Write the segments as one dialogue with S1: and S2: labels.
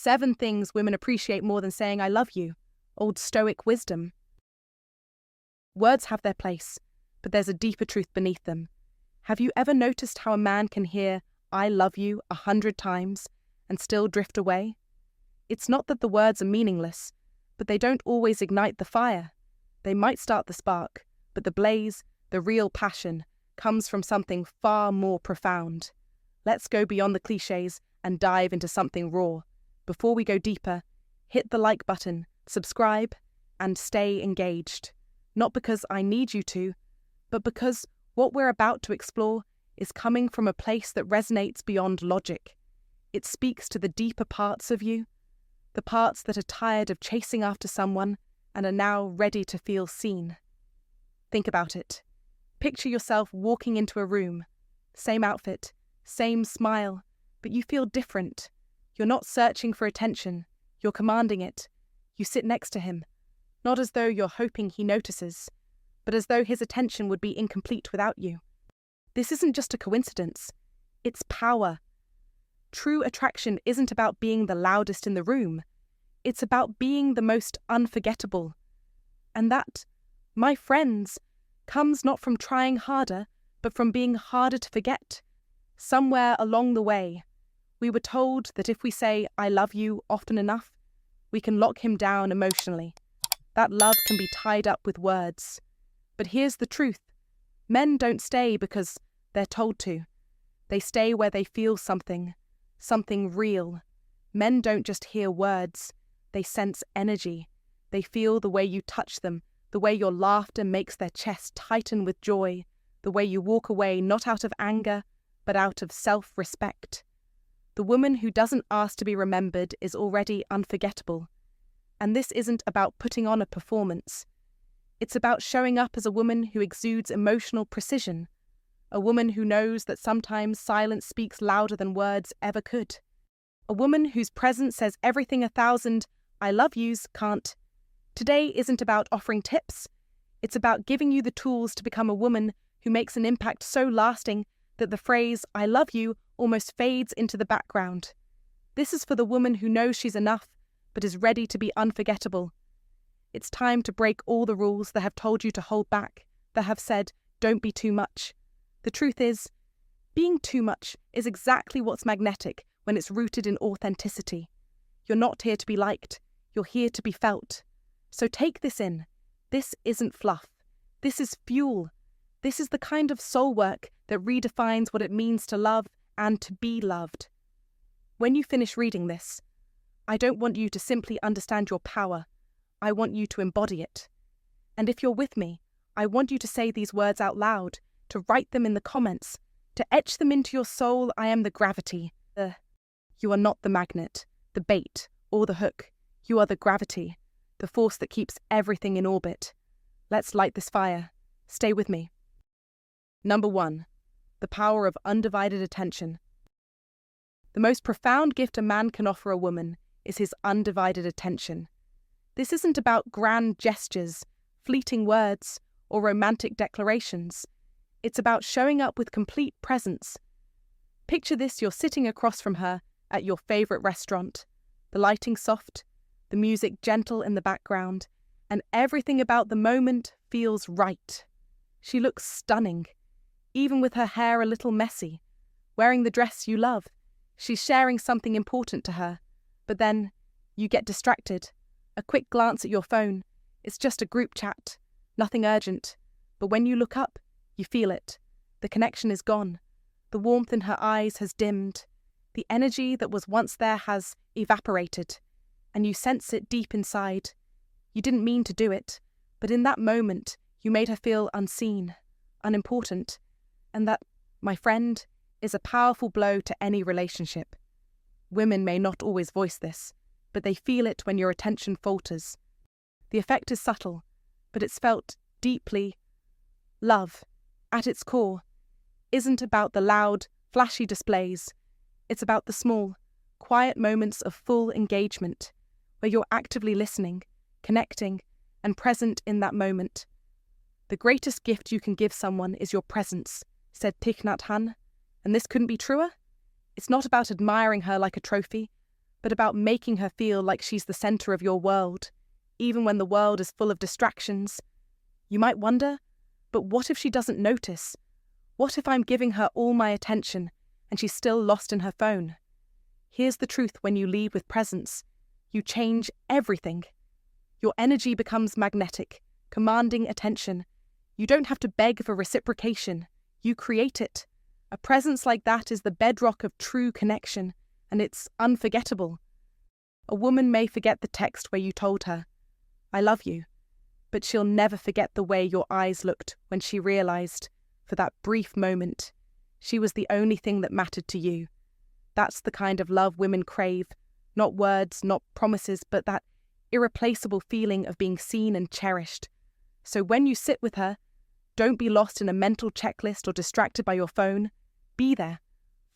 S1: 7 things women appreciate more than saying I love you. Old Stoic wisdom. Words have their place, but there's a deeper truth beneath them. Have you ever noticed how a man can hear I love you 100 times and still drift away? It's not that the words are meaningless, but they don't always ignite the fire. They might start the spark, but the blaze, the real passion, comes from something far more profound. Let's go beyond the cliches and dive into something raw. Before we go deeper, hit the like button, subscribe, and stay engaged. Not because I need you to, but because what we're about to explore is coming from a place that resonates beyond logic. It speaks to the deeper parts of you, the parts that are tired of chasing after someone and are now ready to feel seen. Think about it. Picture yourself walking into a room. Same outfit, same smile, but you feel different. You're not searching for attention, you're commanding it. You sit next to him, not as though you're hoping he notices, but as though his attention would be incomplete without you. This isn't just a coincidence, it's power. True attraction isn't about being the loudest in the room, it's about being the most unforgettable. And that, my friends, comes not from trying harder, but from being harder to forget. Somewhere along the way, we were told that if we say I love you often enough, we can lock him down emotionally. That love can be tied up with words. But here's the truth. Men don't stay because they're told to. They stay where they feel something real. Men don't just hear words. They sense energy. They feel the way you touch them, the way your laughter makes their chest tighten with joy, the way you walk away not out of anger, but out of self-respect. The woman who doesn't ask to be remembered is already unforgettable. And this isn't about putting on a performance. It's about showing up as a woman who exudes emotional precision, a woman who knows that sometimes silence speaks louder than words ever could, a woman whose presence says everything 1,000 I love yous can't. Today isn't about offering tips. It's about giving you the tools to become a woman who makes an impact so lasting that the phrase I love you almost fades into the background. This is for the woman who knows she's enough, but is ready to be unforgettable. It's time to break all the rules that have told you to hold back, that have said, don't be too much. The truth is, being too much is exactly what's magnetic when it's rooted in authenticity. You're not here to be liked, you're here to be felt. So take this in. This isn't fluff. This is fuel. This is the kind of soul work that redefines what it means to love and to be loved. When you finish reading this, I don't want you to simply understand your power. I want you to embody it. And if you're with me, I want you to say these words out loud, to write them in the comments, to etch them into your soul. I am the gravity. You are not the magnet, the bait, or the hook. You are the gravity, the force that keeps everything in orbit. Let's light this fire. Stay with me. Number 1. The power of undivided attention. The most profound gift a man can offer a woman is his undivided attention. This isn't about grand gestures, fleeting words, or romantic declarations. It's about showing up with complete presence. Picture this: you're sitting across from her at your favorite restaurant. The lighting soft, the music gentle in the background, and everything about the moment feels right. She looks stunning, even with her hair a little messy, wearing the dress you love. She's sharing something important to her, but then you get distracted. A quick glance at your phone. It's just a group chat, nothing urgent. But when you look up, you feel it. The connection is gone. The warmth in her eyes has dimmed. The energy that was once there has evaporated, and you sense it deep inside. You didn't mean to do it, but in that moment, you made her feel unseen, unimportant, and that, my friend, is a powerful blow to any relationship. Women may not always voice this, but they feel it when your attention falters. The effect is subtle, but it's felt deeply. Love, at its core, isn't about the loud, flashy displays. It's about the small, quiet moments of full engagement, where you're actively listening, connecting, and present in that moment. The greatest gift you can give someone is your presence, said Thich Nhat Hanh, and this couldn't be truer. It's not about admiring her like a trophy, but about making her feel like she's the center of your world, even when the world is full of distractions. You might wonder, but what if she doesn't notice? What if I'm giving her all my attention and she's still lost in her phone? Here's the truth: when you lead with presence, you change everything. Your energy becomes magnetic, commanding attention. You don't have to beg for reciprocation. You create it. A presence like that is the bedrock of true connection, and it's unforgettable. A woman may forget the text where you told her, "I love you," but she'll never forget the way your eyes looked when she realized, for that brief moment, she was the only thing that mattered to you. That's the kind of love women crave, not words, not promises, but that irreplaceable feeling of being seen and cherished. So when you sit with her, don't be lost in a mental checklist or distracted by your phone. Be there,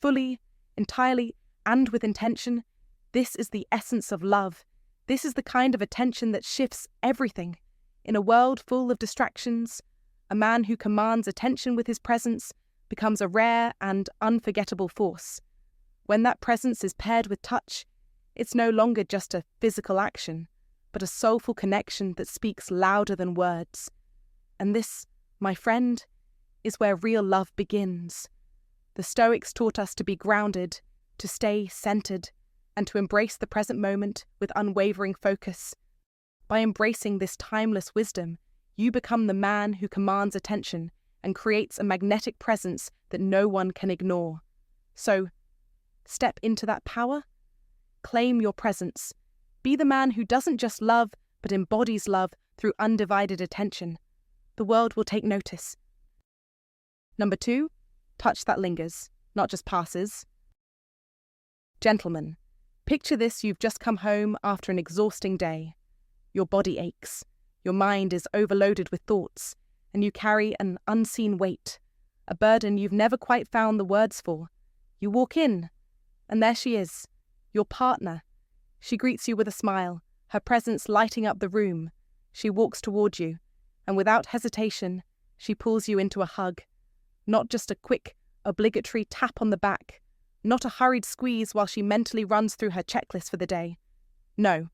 S1: fully, entirely, and with intention. This is the essence of love. This is the kind of attention that shifts everything. In a world full of distractions, a man who commands attention with his presence becomes a rare and unforgettable force. When that presence is paired with touch, it's no longer just a physical action, but a soulful connection that speaks louder than words. And this, my friend, is where real love begins. The Stoics taught us to be grounded, to stay centered, and to embrace the present moment with unwavering focus. By embracing this timeless wisdom, you become the man who commands attention and creates a magnetic presence that no one can ignore. So, step into that power. Claim your presence. Be the man who doesn't just love, but embodies love through undivided attention. The world will take notice. Number 2, touch that lingers, not just passes. Gentlemen, picture this: you've just come home after an exhausting day. Your body aches, your mind is overloaded with thoughts, and you carry an unseen weight, a burden you've never quite found the words for. You walk in, and there she is, your partner. She greets you with a smile, her presence lighting up the room. She walks toward you, and without hesitation, she pulls you into a hug. Not just a quick, obligatory tap on the back, not a hurried squeeze while she mentally runs through her checklist for the day. No,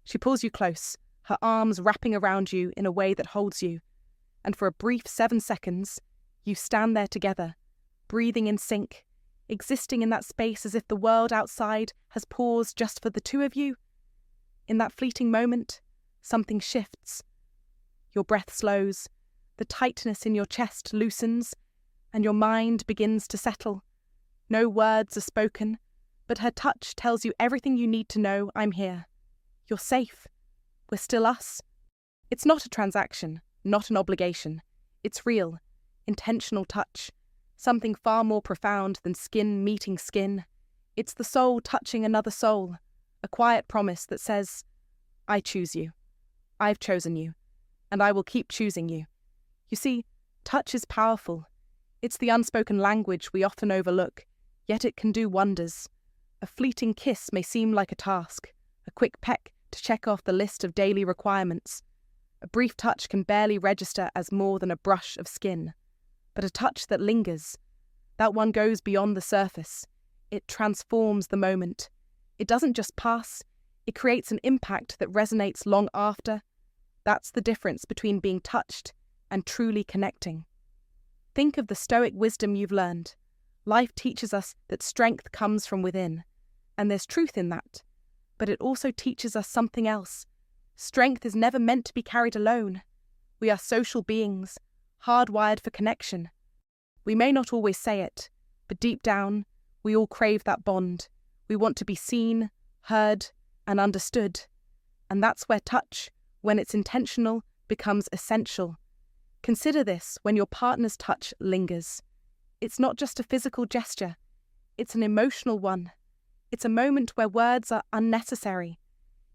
S1: she pulls you close, her arms wrapping around you in a way that holds you. And for a brief 7 seconds, you stand there together, breathing in sync, existing in that space as if the world outside has paused just for the two of you. In that fleeting moment, something shifts. Your breath slows, the tightness in your chest loosens, and your mind begins to settle. No words are spoken, but her touch tells you everything you need to know. I'm here. You're safe. We're still us. It's not a transaction, not an obligation. It's real, intentional touch, something far more profound than skin meeting skin. It's the soul touching another soul, a quiet promise that says, I choose you. I've chosen you, and I will keep choosing you. You see, touch is powerful. It's the unspoken language we often overlook, yet it can do wonders. A fleeting kiss may seem like a task, a quick peck to check off the list of daily requirements. A brief touch can barely register as more than a brush of skin. But a touch that lingers, that one goes beyond the surface. It transforms the moment. It doesn't just pass, it creates an impact that resonates long after. That's the difference between being touched and truly connecting. Think of the Stoic wisdom you've learned. Life teaches us that strength comes from within, and there's truth in that. But it also teaches us something else. Strength is never meant to be carried alone. We are social beings, hardwired for connection. We may not always say it, but deep down, we all crave that bond. We want to be seen, heard, and understood. And that's where touch, when it's intentional, becomes essential. Consider this: when your partner's touch lingers. It's not just a physical gesture, it's an emotional one. It's a moment where words are unnecessary.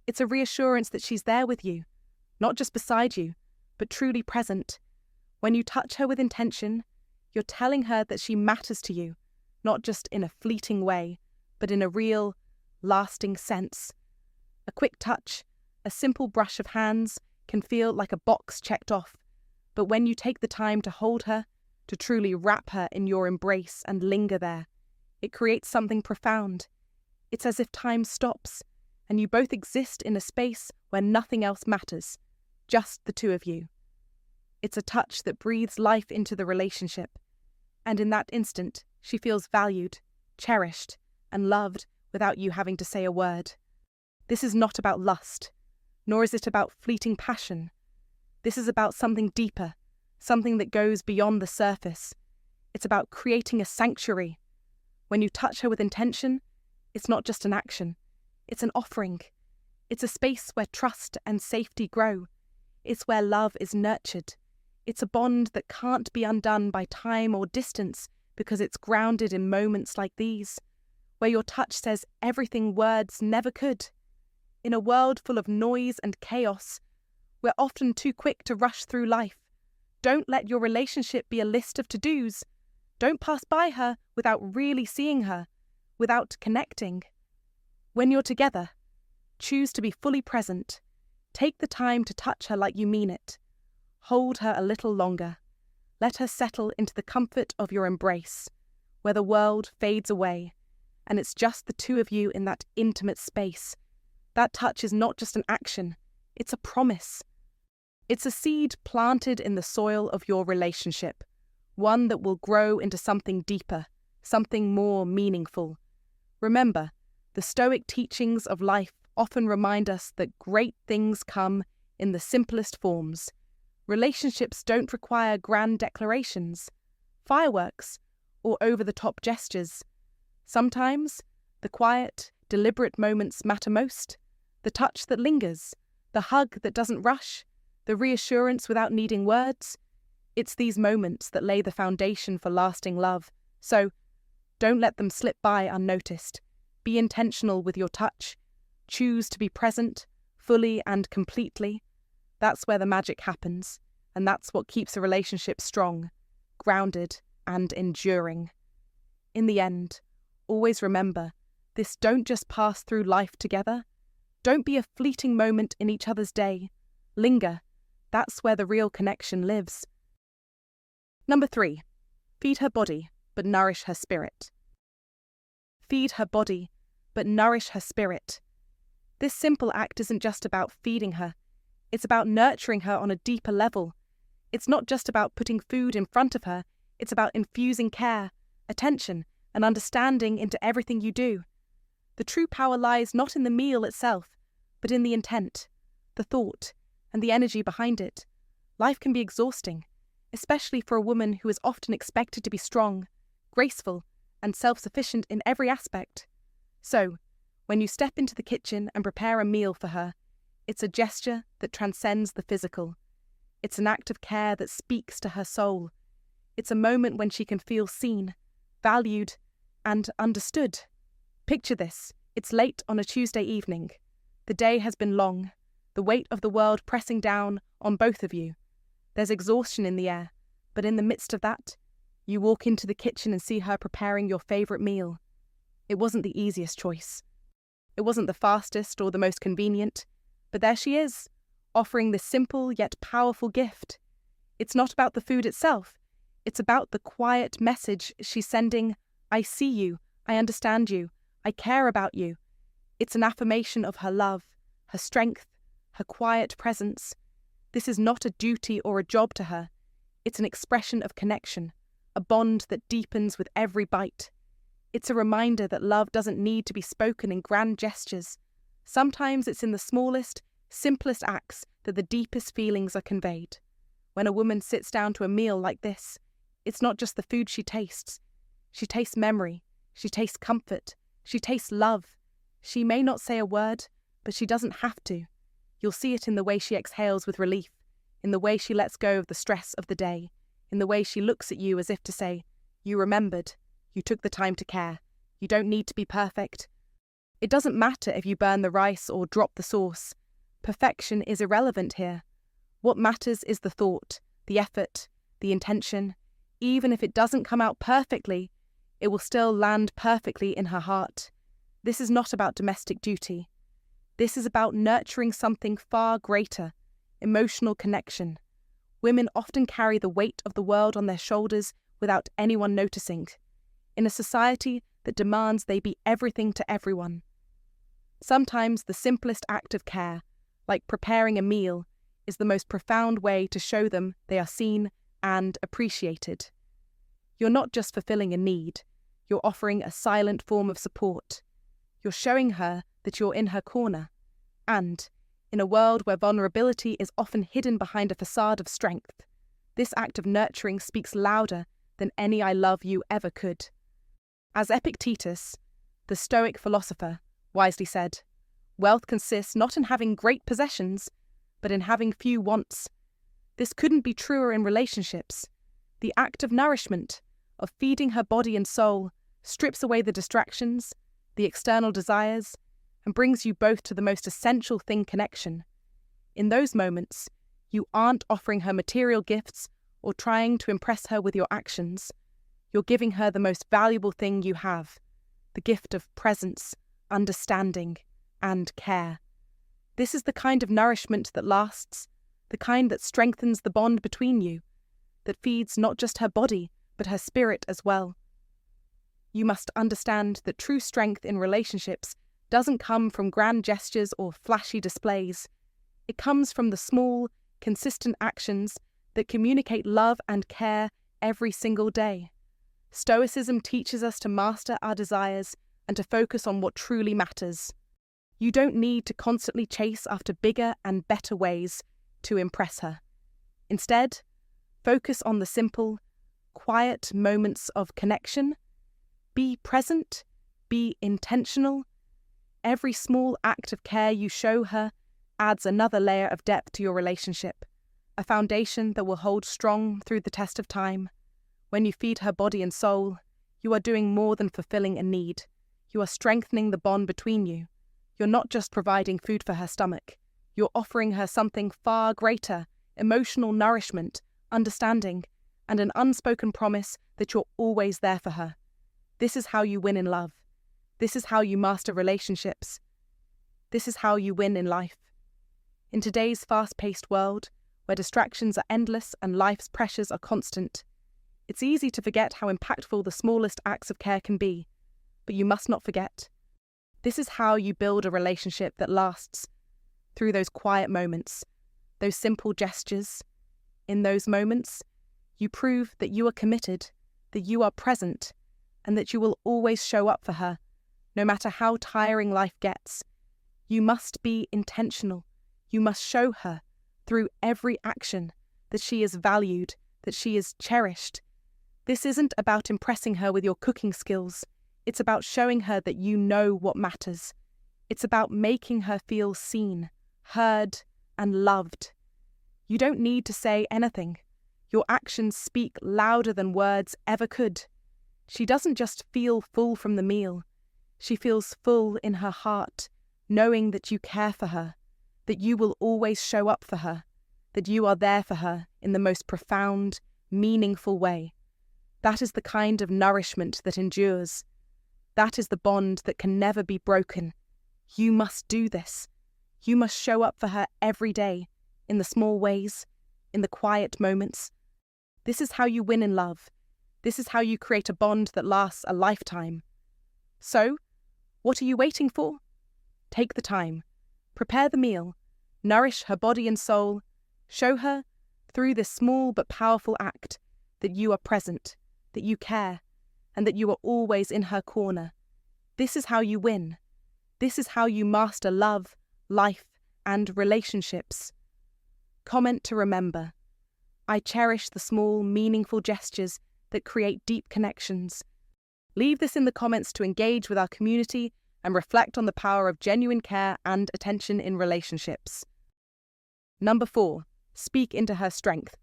S1: It's a reassurance that she's there with you, not just beside you, but truly present. When you touch her with intention, you're telling her that she matters to you, not just in a fleeting way, but in a real, lasting sense. A quick touch, a simple brush of hands, can feel like a box checked off. But when you take the time to hold her, to truly wrap her in your embrace and linger there, it creates something profound. It's as if time stops, and you both exist in a space where nothing else matters, just the two of you. It's a touch that breathes life into the relationship, and in that instant, she feels valued, cherished, and loved without you having to say a word. This is not about lust, nor is it about fleeting passion. This is about something deeper, something that goes beyond the surface. It's about creating a sanctuary. When you touch her with intention, it's not just an action, it's an offering. It's a space where trust and safety grow. It's where love is nurtured. It's a bond that can't be undone by time or distance because it's grounded in moments like these, where your touch says everything words never could. In a world full of noise and chaos, we're often too quick to rush through life. Don't let your relationship be a list of to-dos. Don't pass by her without really seeing her, without connecting. When you're together, choose to be fully present. Take the time to touch her like you mean it. Hold her a little longer. Let her settle into the comfort of your embrace, where the world fades away, and it's just the two of you in that intimate space. That touch is not just an action, it's a promise. It's a seed planted in the soil of your relationship, one that will grow into something deeper, something more meaningful. Remember, the Stoic teachings of life often remind us that great things come in the simplest forms. Relationships don't require grand declarations, fireworks, or over-the-top gestures. Sometimes, the quiet, deliberate moments matter most. The touch that lingers, the hug that doesn't rush, the reassurance without needing words. It's these moments that lay the foundation for lasting love. So, don't let them slip by unnoticed. Be intentional with your touch. Choose to be present, fully and completely. That's where the magic happens, and that's what keeps a relationship strong, grounded, and enduring. In the end, always remember, this don't just pass through life together. Don't be a fleeting moment in each other's day. Linger. That's where the real connection lives. Number 3. Feed her body, but nourish her spirit. Feed her body, but nourish her spirit. This simple act isn't just about feeding her. It's about nurturing her on a deeper level. It's not just about putting food in front of her. It's about infusing care, attention, and understanding into everything you do. The true power lies not in the meal itself, but in the intent, the thought, and the energy behind it. Life can be exhausting, especially for a woman who is often expected to be strong, graceful, and self-sufficient in every aspect. So, when you step into the kitchen and prepare a meal for her, it's a gesture that transcends the physical. It's an act of care that speaks to her soul. It's a moment when she can feel seen, valued, and understood. Picture this. It's late on a Tuesday evening. The day has been long, the weight of the world pressing down on both of you. There's exhaustion in the air, but in the midst of that, you walk into the kitchen and see her preparing your favourite meal. It wasn't the easiest choice. It wasn't the fastest or the most convenient, but there she is, offering this simple yet powerful gift. It's not about the food itself. It's about the quiet message she's sending. I see you. I understand you. I care about you. It's an affirmation of her love, her strength, her quiet presence. This is not a duty or a job to her. It's an expression of connection, a bond that deepens with every bite. It's a reminder that love doesn't need to be spoken in grand gestures. Sometimes it's in the smallest, simplest acts that the deepest feelings are conveyed. When a woman sits down to a meal like this, it's not just the food she tastes. She tastes memory. She tastes comfort. She tastes love. She may not say a word, but she doesn't have to. You'll see it in the way she exhales with relief, in the way she lets go of the stress of the day, in the way she looks at you as if to say, you remembered, you took the time to care, you don't need to be perfect. It doesn't matter if you burn the rice or drop the sauce. Perfection is irrelevant here. What matters is the thought, the effort, the intention. Even if it doesn't come out perfectly, it will still land perfectly in her heart. This is not about domestic duty. This is about nurturing something far greater, emotional connection. Women often carry the weight of the world on their shoulders without anyone noticing. In a society that demands they be everything to everyone. Sometimes the simplest act of care, like preparing a meal, is the most profound way to show them they are seen and appreciated. You're not just fulfilling a need, you're offering a silent form of support. You're showing her that you're in her corner. And, in a world where vulnerability is often hidden behind a facade of strength, this act of nurturing speaks louder than any "I love you" ever could. As Epictetus, the Stoic philosopher, wisely said, "Wealth consists not in having great possessions, but in having few wants." This couldn't be truer in relationships. The act of nourishment, of feeding her body and soul, strips away the distractions, the external desires, and brings you both to the most essential thing: connection. In those moments, you aren't offering her material gifts or trying to impress her with your actions. You're giving her the most valuable thing you have, the gift of presence, understanding, and care. This is the kind of nourishment that lasts, the kind that strengthens the bond between you, that feeds not just her body, but her spirit as well. You must understand that true strength in relationships doesn't come from grand gestures or flashy displays. It comes from the small, consistent actions that communicate love and care every single day. Stoicism teaches us to master our desires and to focus on what truly matters. You don't need to constantly chase after bigger and better ways to impress her. Instead, focus on the simple, quiet moments of connection. Be present, be intentional. Every small act of care you show her adds another layer of depth to your relationship, a foundation that will hold strong through the test of time. When you feed her body and soul, you are doing more than fulfilling a need. You are strengthening the bond between you. You're not just providing food for her stomach. You're offering her something far greater: emotional nourishment, understanding, and an unspoken promise that you're always there for her. This is how you win in love. This is how you master relationships. This is how you win in life. In today's fast-paced world, where distractions are endless and life's pressures are constant, it's easy to forget how impactful the smallest acts of care can be. But you must not forget. This is how you build a relationship that lasts, through those quiet moments, those simple gestures. In those moments, you prove that you are committed, that you are present, and that you will always show up for her, no matter how tiring life gets. You must be intentional. You must show her, through every action, that she is valued, that she is cherished. This isn't about impressing her with your cooking skills. It's about showing her that you know what matters. It's about making her feel seen, heard, and loved. You don't need to say anything. Your actions speak louder than words ever could. She doesn't just feel full from the meal. She feels full in her heart, knowing that you care for her, that you will always show up for her, that you are there for her in the most profound, meaningful way. That is the kind of nourishment that endures. That is the bond that can never be broken. You must do this. You must show up for her every day, in the small ways, in the quiet moments. This is how you win in love. This is how you create a bond that lasts a lifetime. So, what are you waiting for? Take the time. Prepare the meal. Nourish her body and soul. Show her, through this small but powerful act, that you are present, that you care, and that you are always in her corner. This is how you win. This is how you master love, life, and relationships. Comment to remember. I cherish the small, meaningful gestures that create deep connections. Leave this in the comments to engage with our community and reflect on the power of genuine care and attention in relationships. Number 4, speak into her strength.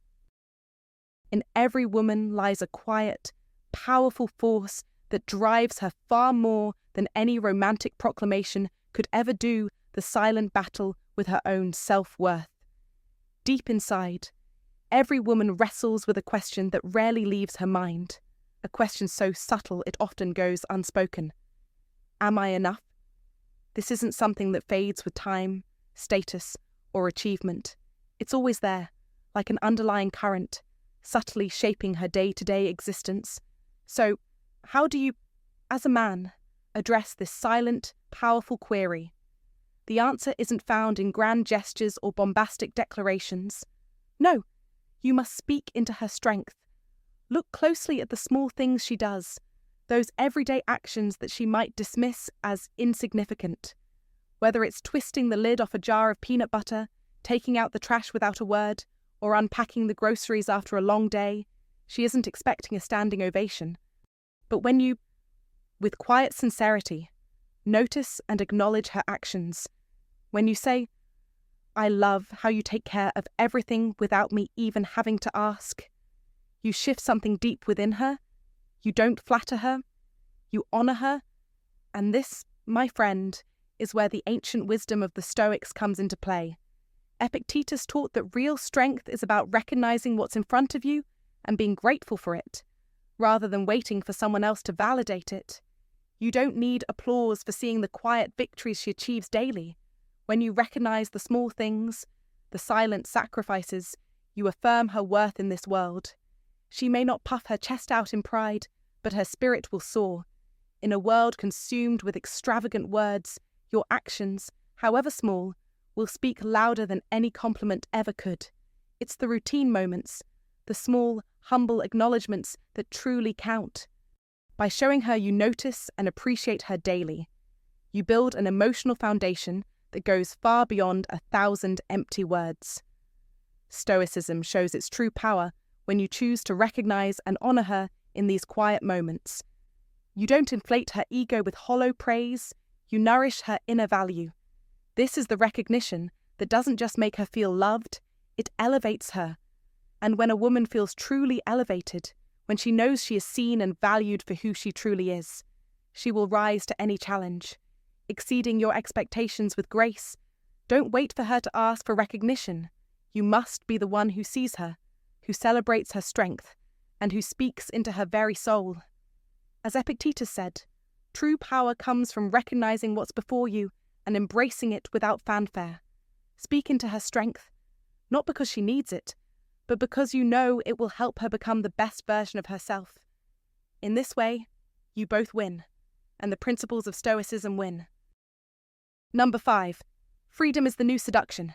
S1: In every woman lies a quiet, powerful force that drives her far more than any romantic proclamation could ever do the silent battle with her own self-worth. Deep inside, every woman wrestles with a question that rarely leaves her mind, a question so subtle it often goes unspoken. Am I enough? This isn't something that fades with time, status, or achievement. It's always there, like an underlying current, subtly shaping her day-to-day existence. So, how do you as a man, address this silent, powerful query? The answer isn't found in grand gestures or bombastic declarations. No, you must speak into her strength. Look closely at the small things she does, those everyday actions that she might dismiss as insignificant. Whether it's twisting the lid off a jar of peanut butter, taking out the trash without a word, or unpacking the groceries after a long day, she isn't expecting a standing ovation. But when you, with quiet sincerity, notice and acknowledge her actions, when you say, "I love how you take care of everything without me even having to ask," you shift something deep within her. You don't flatter her, you honor her, and this, my friend, is where the ancient wisdom of the Stoics comes into play. Epictetus taught that real strength is about recognizing what's in front of you and being grateful for it, rather than waiting for someone else to validate it. You don't need applause for seeing the quiet victories she achieves daily. When you recognize the small things, the silent sacrifices, you affirm her worth in this world. She may not puff her chest out in pride, but her spirit will soar. In a world consumed with extravagant words, your actions, however small, will speak louder than any compliment ever could. It's the routine moments, the small, humble acknowledgements that truly count. By showing her you notice and appreciate her daily, you build an emotional foundation that goes far beyond 1,000 empty words. Stoicism shows its true power when you choose to recognize and honor her in these quiet moments. You don't inflate her ego with hollow praise, you nourish her inner value. This is the recognition that doesn't just make her feel loved, it elevates her. And when a woman feels truly elevated, when she knows she is seen and valued for who she truly is, she will rise to any challenge, exceeding your expectations with grace. Don't wait for her to ask for recognition. You must be the one who sees her, who celebrates her strength, and who speaks into her very soul. As Epictetus said, true power comes from recognizing what's before you and embracing it without fanfare. Speak into her strength, not because she needs it, but because you know it will help her become the best version of herself. In this way, you both win, and the principles of Stoicism win. Number 5. Freedom is the new seduction.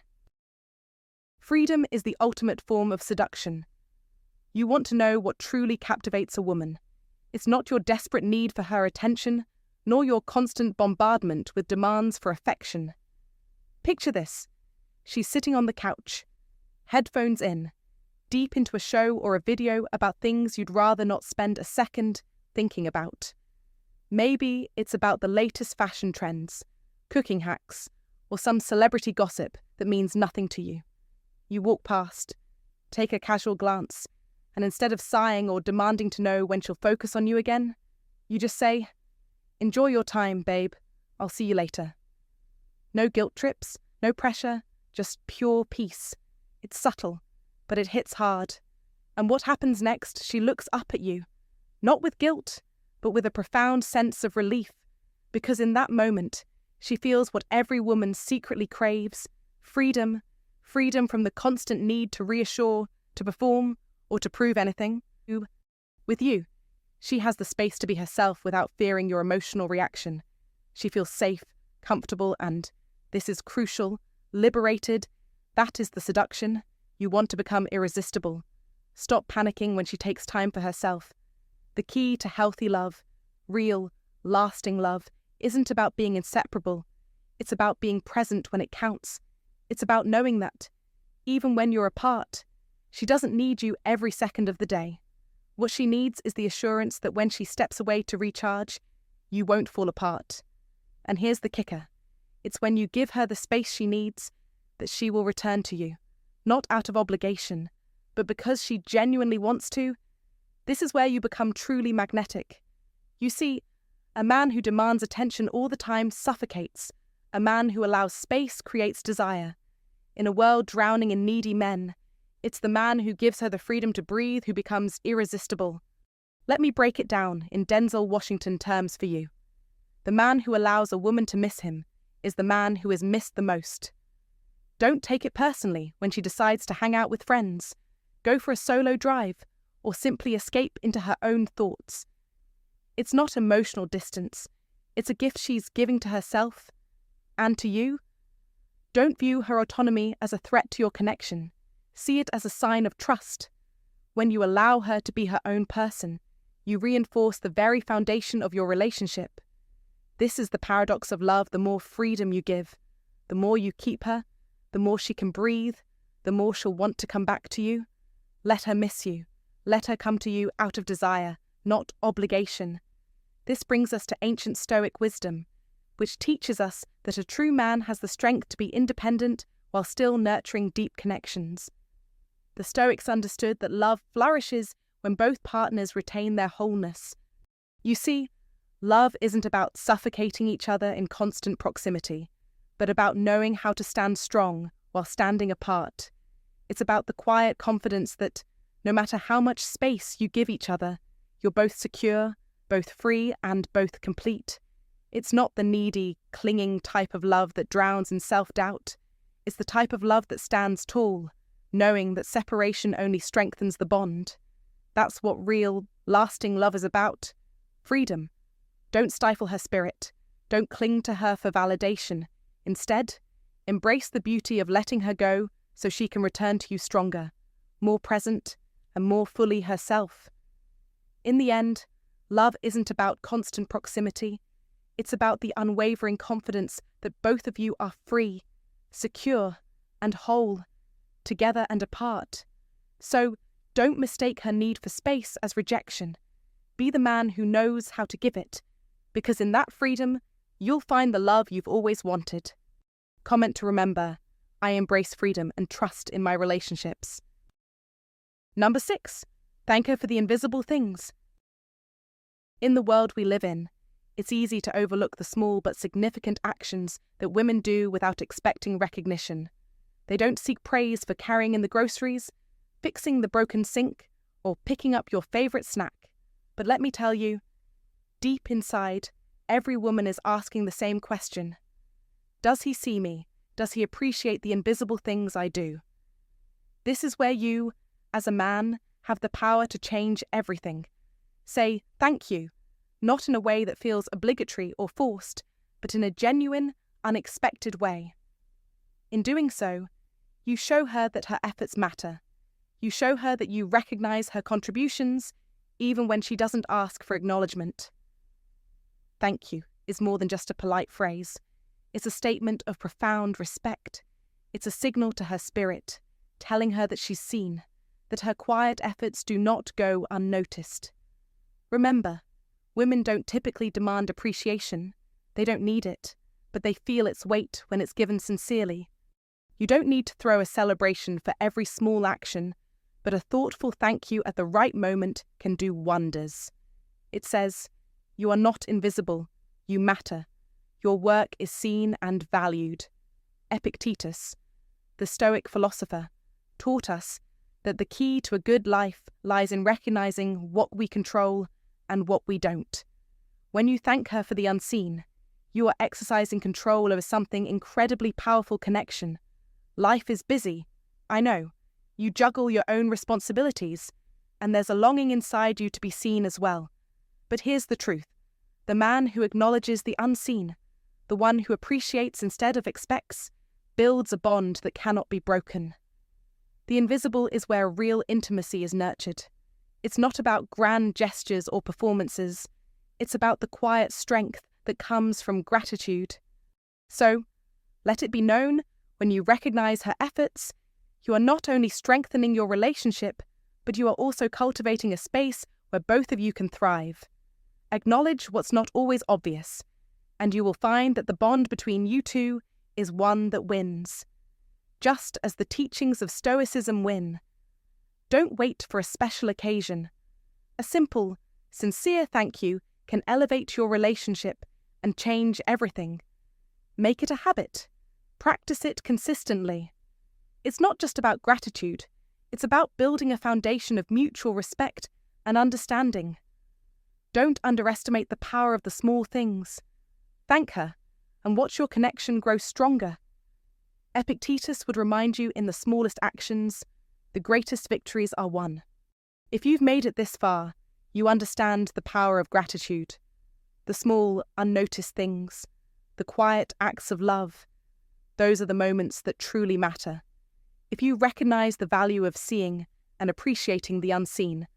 S1: Freedom is the ultimate form of seduction. You want to know what truly captivates a woman. It's not your desperate need for her attention, nor your constant bombardment with demands for affection. Picture this. She's sitting on the couch, headphones in, deep into a show or a video about things you'd rather not spend a second thinking about. Maybe it's about the latest fashion trends, cooking hacks, or some celebrity gossip that means nothing to you. You walk past, take a casual glance, and instead of sighing or demanding to know when she'll focus on you again, you just say, "Enjoy your time, babe. I'll see you later." No guilt trips, no pressure, just pure peace. It's subtle, but it hits hard. And what happens next? She looks up at you, not with guilt, but with a profound sense of relief, because in that moment, she feels what every woman secretly craves: freedom, freedom from the constant need to reassure, to perform, or to prove anything. With you, she has the space to be herself without fearing your emotional reaction. She feels safe, comfortable, and, this is crucial, liberated. That is the seduction. You want to become irresistible. Stop panicking when she takes time for herself. The key to healthy love, real, lasting love, isn't about being inseparable. It's about being present when it counts. It's about knowing that, even when you're apart, she doesn't need you every second of the day. What she needs is the assurance that when she steps away to recharge, you won't fall apart. And here's the kicker. It's when you give her the space she needs that she will return to you, not out of obligation, but because she genuinely wants to. This is where you become truly magnetic. You see, a man who demands attention all the time suffocates. A man who allows space creates desire. In a world drowning in needy men, it's the man who gives her the freedom to breathe who becomes irresistible. Let me break it down in Denzel Washington terms for you. The man who allows a woman to miss him is the man who is missed the most. Don't take it personally when she decides to hang out with friends, go for a solo drive, or simply escape into her own thoughts. It's not emotional distance. It's a gift she's giving to herself and to you. Don't view her autonomy as a threat to your connection. See it as a sign of trust. When you allow her to be her own person, you reinforce the very foundation of your relationship. This is the paradox of love. The more freedom you give, the more you keep her, the more she can breathe, the more she'll want to come back to you. Let her miss you. Let her come to you out of desire, not obligation. This brings us to ancient Stoic wisdom, which teaches us that a true man has the strength to be independent while still nurturing deep connections. The Stoics understood that love flourishes when both partners retain their wholeness. You see, love isn't about suffocating each other in constant proximity, but about knowing how to stand strong while standing apart. It's about the quiet confidence that, no matter how much space you give each other, you're both secure, both free, and both complete. It's not the needy, clinging type of love that drowns in self-doubt. It's the type of love that stands tall, knowing that separation only strengthens the bond. That's what real, lasting love is about. Freedom. Don't stifle her spirit. Don't cling to her for validation. Instead, embrace the beauty of letting her go so she can return to you stronger, more present, and more fully herself. In the end, love isn't about constant proximity. It's about the unwavering confidence that both of you are free, secure, and whole, together and apart. So, don't mistake her need for space as rejection. Be the man who knows how to give it, because in that freedom, you'll find the love you've always wanted. Comment to remember, I embrace freedom and trust in my relationships. Number 6, thank her for the invisible things. In the world we live in, it's easy to overlook the small but significant actions that women do without expecting recognition. They don't seek praise for carrying in the groceries, fixing the broken sink, or picking up your favorite snack. But let me tell you, deep inside, every woman is asking the same question. Does he see me? Does he appreciate the invisible things I do? This is where you, as a man, have the power to change everything. Say thank you, not in a way that feels obligatory or forced, but in a genuine, unexpected way. In doing so, you show her that her efforts matter. You show her that you recognize her contributions, even when she doesn't ask for acknowledgement. Thank you is more than just a polite phrase. It's a statement of profound respect. It's a signal to her spirit, telling her that she's seen, that her quiet efforts do not go unnoticed. Remember, women don't typically demand appreciation. They don't need it, but they feel its weight when it's given sincerely. You don't need to throw a celebration for every small action, but a thoughtful thank you at the right moment can do wonders. It says, you are not invisible, you matter. Your work is seen and valued. Epictetus, the Stoic philosopher, taught us that the key to a good life lies in recognizing what we control and what we don't. When you thank her for the unseen, you are exercising control over something incredibly powerful: connection. Life is busy, I know. You juggle your own responsibilities, and there's a longing inside you to be seen as well. But here's the truth. The man who acknowledges the unseen, the one who appreciates instead of expects, builds a bond that cannot be broken. The invisible is where real intimacy is nurtured. It's not about grand gestures or performances. It's about the quiet strength that comes from gratitude. So, let it be known, when you recognize her efforts, you are not only strengthening your relationship, but you are also cultivating a space where both of you can thrive. Acknowledge what's not always obvious, and you will find that the bond between you two is one that wins. Just as the teachings of Stoicism win. Don't wait for a special occasion. A simple, sincere thank you can elevate your relationship and change everything. Make it a habit. Practice it consistently. It's not just about gratitude. It's about building a foundation of mutual respect and understanding. Don't underestimate the power of the small things. Thank her, and watch your connection grow stronger. Epictetus would remind you, in the smallest actions, the greatest victories are won. If you've made it this far, You understand the power of gratitude, the small, unnoticed things, the quiet acts of love. Those are the moments that truly matter. If you recognize the value of seeing and appreciating the unseen,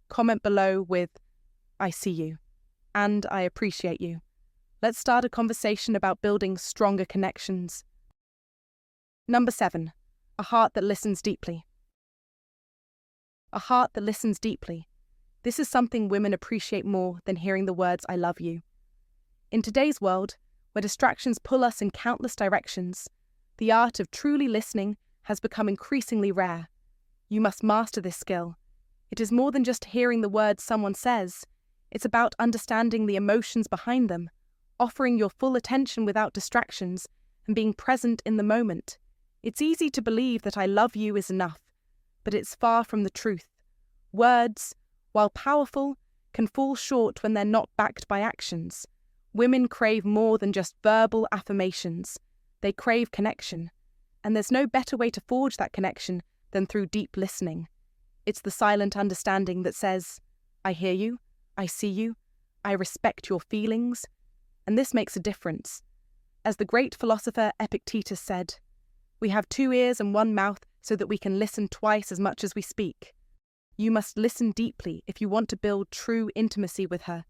S1: comment below with, "I see you," and "I appreciate you." Let's start a conversation about building stronger connections. Number 7. A heart that listens deeply. A heart that listens deeply. This is something women appreciate more than hearing the words "I love you." In today's world, where distractions pull us in countless directions, the art of truly listening has become increasingly rare. You must master this skill. It is more than just hearing the words someone says. It's about understanding the emotions behind them, offering your full attention without distractions, and being present in the moment. It's easy to believe that "I love you" is enough, but it's far from the truth. Words, while powerful, can fall short when they're not backed by actions. Women crave more than just verbal affirmations. They crave connection. And there's no better way to forge that connection than through deep listening. It's the silent understanding that says, "I hear you, I see you, I respect your feelings," and this makes a difference. As the great philosopher Epictetus said, "We have 2 ears and 1 mouth so that we can listen twice as much as we speak." You must listen deeply if you want to build true intimacy with her.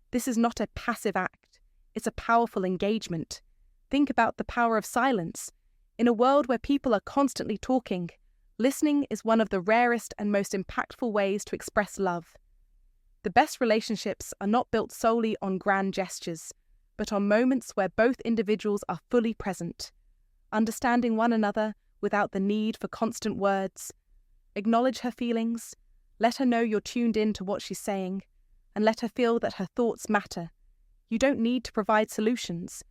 S1: This is not a passive act, it's a powerful engagement. Think about the power of silence. In a world where people are constantly talking, listening is one of the rarest and most impactful ways to express love. The best relationships are not built solely on grand gestures, but on moments where both individuals are fully present, understanding one another without the need for constant words. Acknowledge her feelings, let her know you're tuned in to what she's saying, and let her feel that her thoughts matter. You don't need to provide solutions.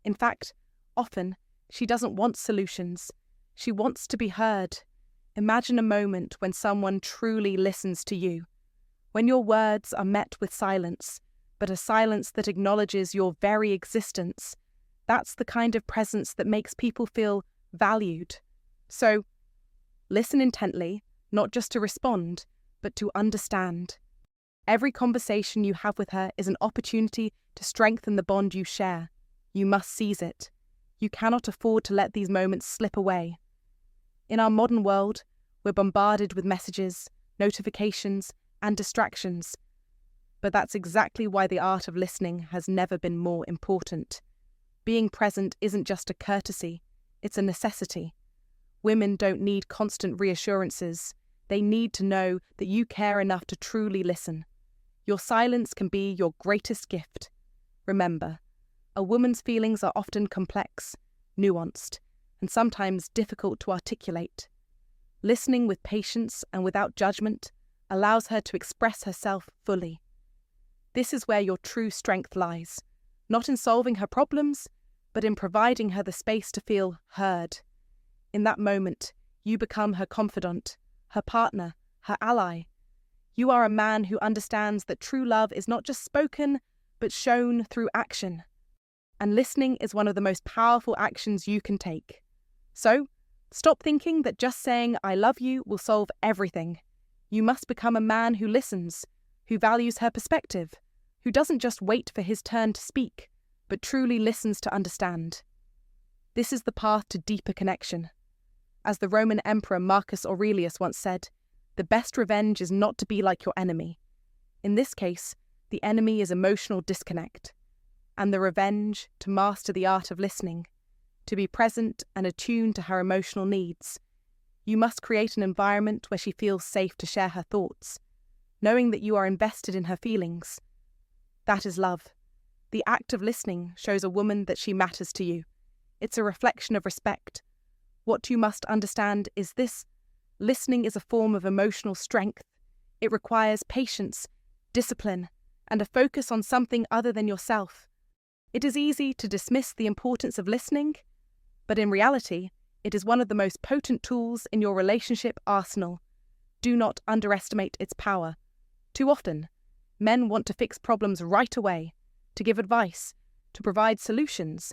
S1: In fact, often, she doesn't want solutions. She wants to be heard. Imagine a moment when someone truly listens to you. When your words are met with silence, but a silence that acknowledges your very existence. That's the kind of presence that makes people feel valued. So, listen intently, not just to respond, but to understand. Every conversation you have with her is an opportunity to strengthen the bond you share. You must seize it. You cannot afford to let these moments slip away. In our modern world, we're bombarded with messages, notifications, and distractions. But that's exactly why the art of listening has never been more important. Being present isn't just a courtesy, it's a necessity. Women don't need constant reassurances. They need to know that you care enough to truly listen. Your silence can be your greatest gift. Remember, a woman's feelings are often complex, nuanced, and sometimes difficult to articulate. Listening with patience and without judgment allows her to express herself fully. This is where your true strength lies, not in solving her problems, but in providing her the space to feel heard. In that moment, you become her confidant, her partner, her ally. You are a man who understands that true love is not just spoken, but shown through action. And listening is one of the most powerful actions you can take. So, stop thinking that just saying "I love you" will solve everything. You must become a man who listens, who values her perspective, who doesn't just wait for his turn to speak, but truly listens to understand. This is the path to deeper connection. As the Roman Emperor Marcus Aurelius once said, "The best revenge is not to be like your enemy." In this case, the enemy is emotional disconnect, and the revenge to master the art of listening, to be present and attuned to her emotional needs. You must create an environment where she feels safe to share her thoughts, knowing that you are invested in her feelings. That is love. The act of listening shows a woman that she matters to you. It's a reflection of respect. What you must understand is this: listening is a form of emotional strength. It requires patience, discipline, and a focus on something other than yourself. It is easy to dismiss the importance of listening, but in reality, it is one of the most potent tools in your relationship arsenal. Do not underestimate its power. Too often, men want to fix problems right away, to give advice, to provide solutions,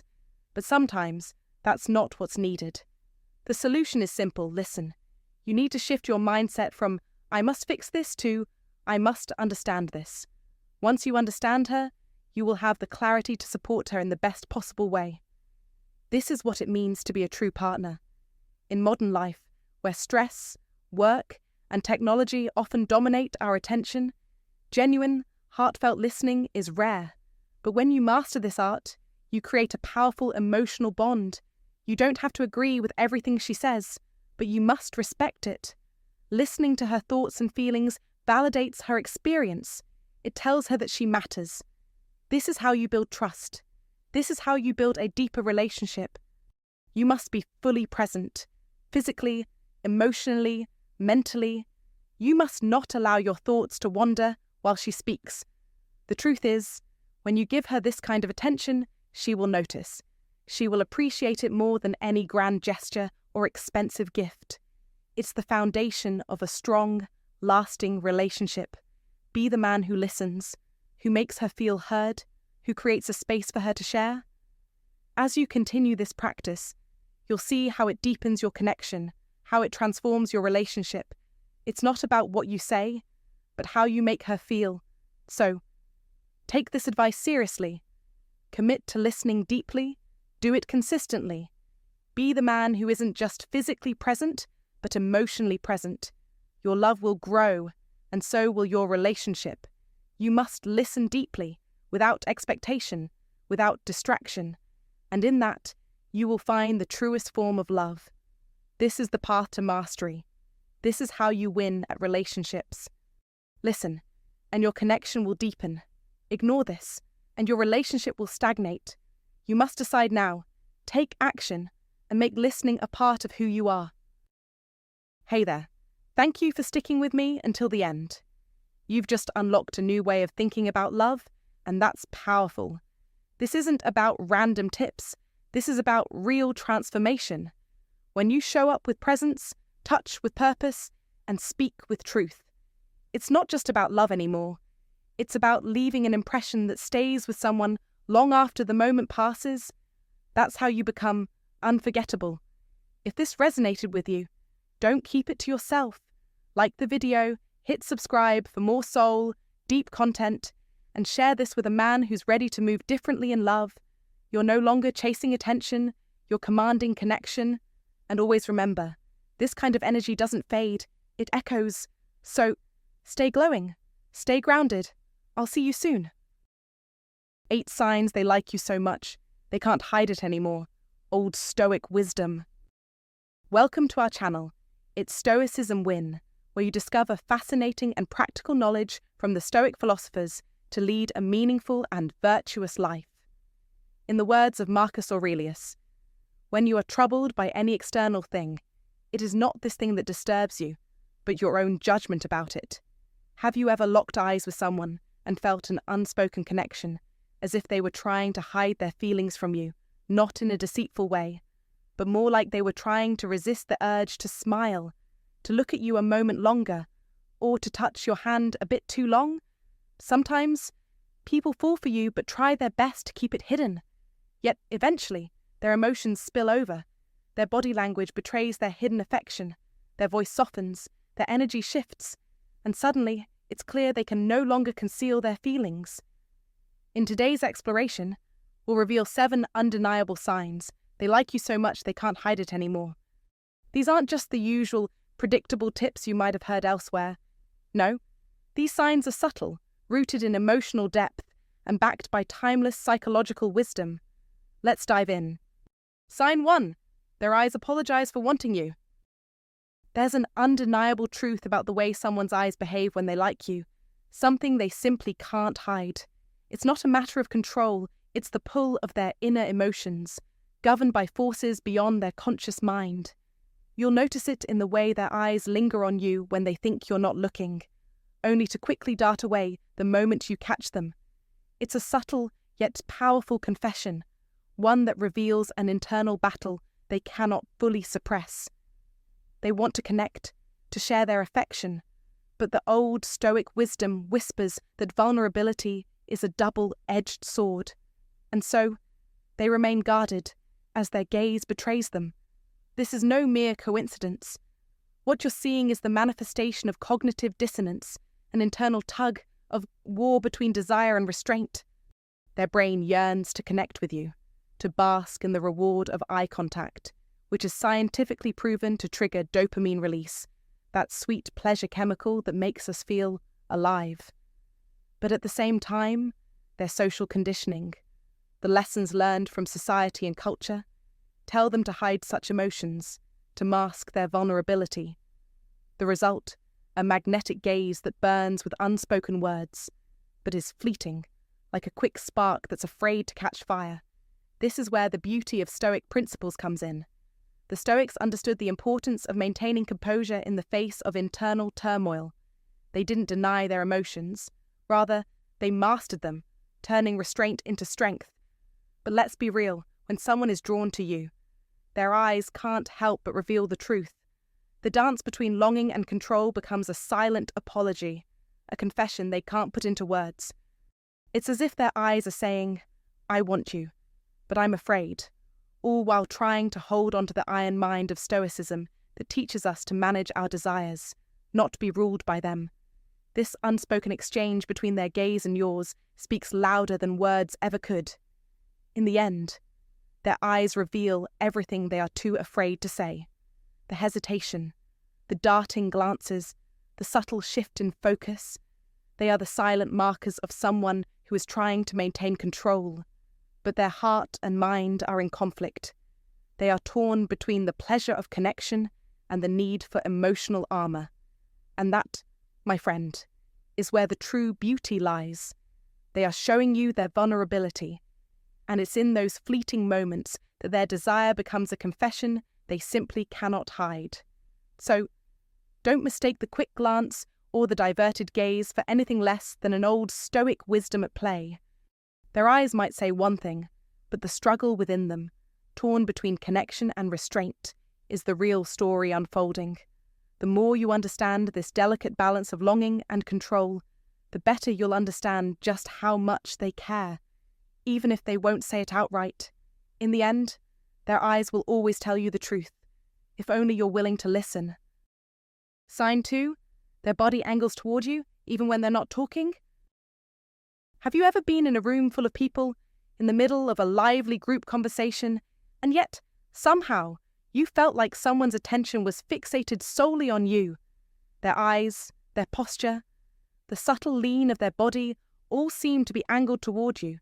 S1: but sometimes that's not what's needed. The solution is simple: listen. You need to shift your mindset from "I must fix this" to I must understand this. Once you understand her, you will have the clarity to support her in the best possible way. This is what it means to be a true partner. In modern life, where stress, work, and technology often dominate our attention, genuine, heartfelt listening is rare. But when you master this art, you create a powerful emotional bond. You don't have to agree with everything she says, but you must respect it. Listening to her thoughts and feelings validates her experience. It tells her that she matters. This is how you build trust. This is how you build a deeper relationship. You must be fully present, physically, emotionally, mentally. You must not allow your thoughts to wander while she speaks. The truth is, when you give her this kind of attention, she will notice. She will appreciate it more than any grand gesture or expensive gift. It's the foundation of a strong, lasting relationship. Be the man who listens, who makes her feel heard, who creates a space for her to share. As you continue this practice, you'll see how it deepens your connection, how it transforms your relationship. It's not about what you say, but how you make her feel. So, take this advice seriously. Commit to listening deeply. Do it consistently. Be the man who isn't just physically present, but emotionally present. Your love will grow, and so will your relationship. You must listen deeply, without expectation, without distraction, and in that, you will find the truest form of love. This is the path to mastery. This is how you win at relationships. Listen, and your connection will deepen. Ignore this, and your relationship will stagnate. You must decide now, take action, and make listening a part of who you are. Hey there, thank you for sticking with me until the end. You've just unlocked a new way of thinking about love, and that's powerful. This isn't about random tips. This is about real transformation. When you show up with presence, touch with purpose, and speak with truth, it's not just about love anymore. It's about leaving an impression that stays with someone long after the moment passes. That's how you become unforgettable. If this resonated with you, don't keep it to yourself. Like the video, hit subscribe for more soul, deep content, and share this with a man who's ready to move differently in love. You're no longer chasing attention, you're commanding connection. And always remember, this kind of energy doesn't fade, it echoes. So, stay glowing, stay grounded. I'll see you soon. 8 signs they like you so much, they can't hide it anymore. Old Stoic wisdom. Welcome to our channel. It's Stoicismwin, where you discover fascinating and practical knowledge from the Stoic philosophers to lead a meaningful and virtuous life. In the words of Marcus Aurelius, when you are troubled by any external thing, it is not this thing that disturbs you, but your own judgment about it. Have you ever locked eyes with someone and felt an unspoken connection, as if they were trying to hide their feelings from you, not in a deceitful way, but more like they were trying to resist the urge to smile, to look at you a moment longer, or to touch your hand a bit too long? Sometimes, people fall for you but try their best to keep it hidden. Yet, eventually, their emotions spill over. Their body language betrays their hidden affection. Their voice softens, their energy shifts, and suddenly, it's clear they can no longer conceal their feelings. In today's exploration, we'll reveal 7 undeniable signs. They like you so much they can't hide it anymore. These aren't just the usual, predictable tips you might have heard elsewhere. No, these signs are subtle, rooted in emotional depth, and backed by timeless psychological wisdom. Let's dive in. Sign 1. Their eyes apologize for wanting you. There's an undeniable truth about the way someone's eyes behave when they like you, something they simply can't hide. It's not a matter of control, it's the pull of their inner emotions, governed by forces beyond their conscious mind. You'll notice it in the way their eyes linger on you when they think you're not looking, only to quickly dart away the moment you catch them. It's a subtle yet powerful confession, one that reveals an internal battle they cannot fully suppress. They want to connect, to share their affection, but the old Stoic wisdom whispers that vulnerability is a double-edged sword, and so they remain guarded as their gaze betrays them. This is no mere coincidence. What you're seeing is the manifestation of cognitive dissonance, an internal tug of war between desire and restraint. Their brain yearns to connect with you, to bask in the reward of eye contact, which is scientifically proven to trigger dopamine release, that sweet pleasure chemical that makes us feel alive. But at the same time, their social conditioning, the lessons learned from society and culture, tell them to hide such emotions, to mask their vulnerability. The result, a magnetic gaze that burns with unspoken words, but is fleeting, like a quick spark that's afraid to catch fire. This is where the beauty of Stoic principles comes in. The Stoics understood the importance of maintaining composure in the face of internal turmoil. They didn't deny their emotions, rather, they mastered them, turning restraint into strength. But let's be real, when someone is drawn to you, their eyes can't help but reveal the truth. The dance between longing and control becomes a silent apology, a confession they can't put into words. It's as if their eyes are saying, "I want you, but I'm afraid," all while trying to hold onto the iron mind of Stoicism that teaches us to manage our desires, not to be ruled by them. This unspoken exchange between their gaze and yours speaks louder than words ever could. In the end, their eyes reveal everything they are too afraid to say. The hesitation, the darting glances, the subtle shift in focus. They are the silent markers of someone who is trying to maintain control, but their heart and mind are in conflict. They are torn between the pleasure of connection and the need for emotional armor. And that, my friend, is where the true beauty lies. They are showing you their vulnerability, and it's in those fleeting moments that their desire becomes a confession they simply cannot hide. So, don't mistake the quick glance or the diverted gaze for anything less than an old Stoic wisdom at play. Their eyes might say one thing, but the struggle within them, torn between connection and restraint, is the real story unfolding. The more you understand this delicate balance of longing and control, the better you'll understand just how much they care, even if they won't say it outright. In the end, their eyes will always tell you the truth, if only you're willing to listen. Sign 2, their body angles toward you, even when they're not talking. Have you ever been in a room full of people, in the middle of a lively group conversation, and yet, somehow, you felt like someone's attention was fixated solely on you? Their eyes, their posture, the subtle lean of their body all seem to be angled toward you,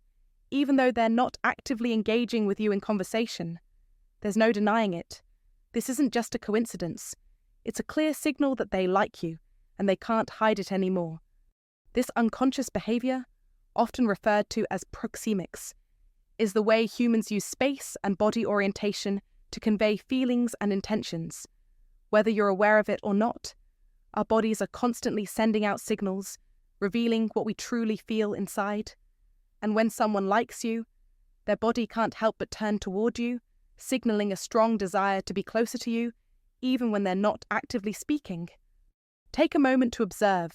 S1: even though they're not actively engaging with you in conversation. There's no denying it. This isn't just a coincidence. It's a clear signal that they like you, and they can't hide it anymore. This unconscious behavior, often referred to as proxemics, is the way humans use space and body orientation to convey feelings and intentions. Whether you're aware of it or not, our bodies are constantly sending out signals, revealing what we truly feel inside. And when someone likes you, their body can't help but turn toward you, signaling a strong desire to be closer to you, even when they're not actively speaking. Take a moment to observe.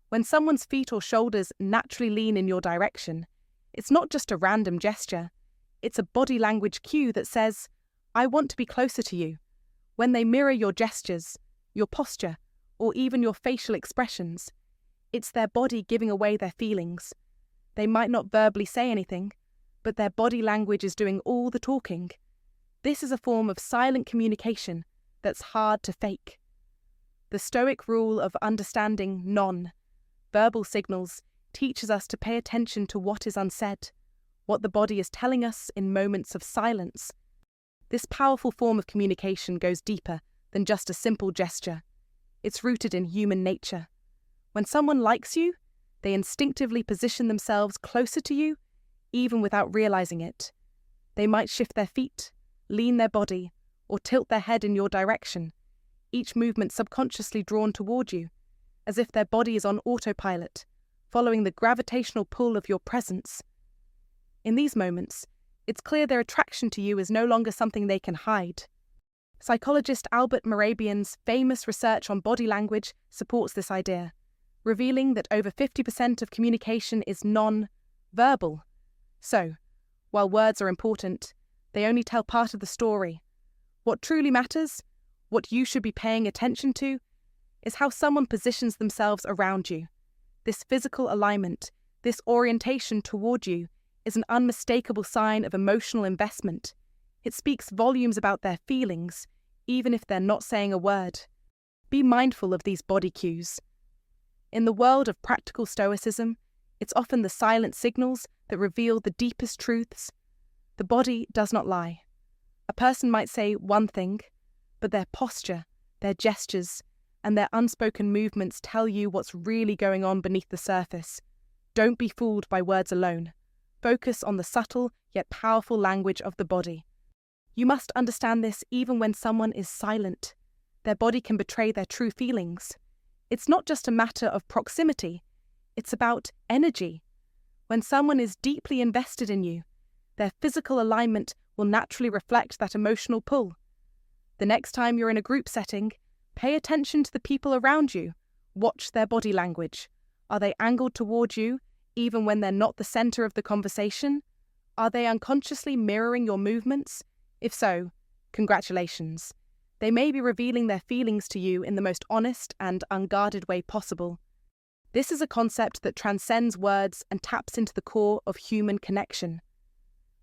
S1: When someone's feet or shoulders naturally lean in your direction, it's not just a random gesture. It's a body language cue that says, "I want to be closer to you." When they mirror your gestures, your posture, or even your facial expressions, it's their body giving away their feelings. They might not verbally say anything, but their body language is doing all the talking. This is a form of silent communication that's hard to fake. The Stoic rule of understanding non-verbal signals teaches us to pay attention to what is unsaid, what the body is telling us in moments of silence. This powerful form of communication goes deeper than just a simple gesture. It's rooted in human nature. When someone likes you, they instinctively position themselves closer to you, even without realizing it. They might shift their feet, lean their body, or tilt their head in your direction, each movement subconsciously drawn toward you, as if their body is on autopilot, following the gravitational pull of your presence. In these moments, it's clear their attraction to you is no longer something they can hide. Psychologist Albert Mehrabian's famous research on body language supports this idea, revealing that over 50% of communication is non-verbal. So, while words are important, they only tell part of the story. What truly matters, what you should be paying attention to, is how someone positions themselves around you. This physical alignment, this orientation toward you, is an unmistakable sign of emotional investment. It speaks volumes about their feelings, even if they're not saying a word. Be mindful of these body cues. In the world of practical Stoicism, it's often the silent signals that reveal the deepest truths. The body does not lie. A person might say one thing, but their posture, their gestures, and their unspoken movements tell you what's really going on beneath the surface. Don't be fooled by words alone. Focus on the subtle yet powerful language of the body. You must understand this even when someone is silent. Their body can betray their true feelings. It's not just a matter of proximity, it's about energy. When someone is deeply invested in you, their physical alignment will naturally reflect that emotional pull. The next time you're in a group setting, pay attention to the people around you. Watch their body language. Are they angled toward you, even when they're not the center of the conversation? Are they unconsciously mirroring your movements? If so, congratulations. They may be revealing their feelings to you in the most honest and unguarded way possible. This is a concept that transcends words and taps into the core of human connection.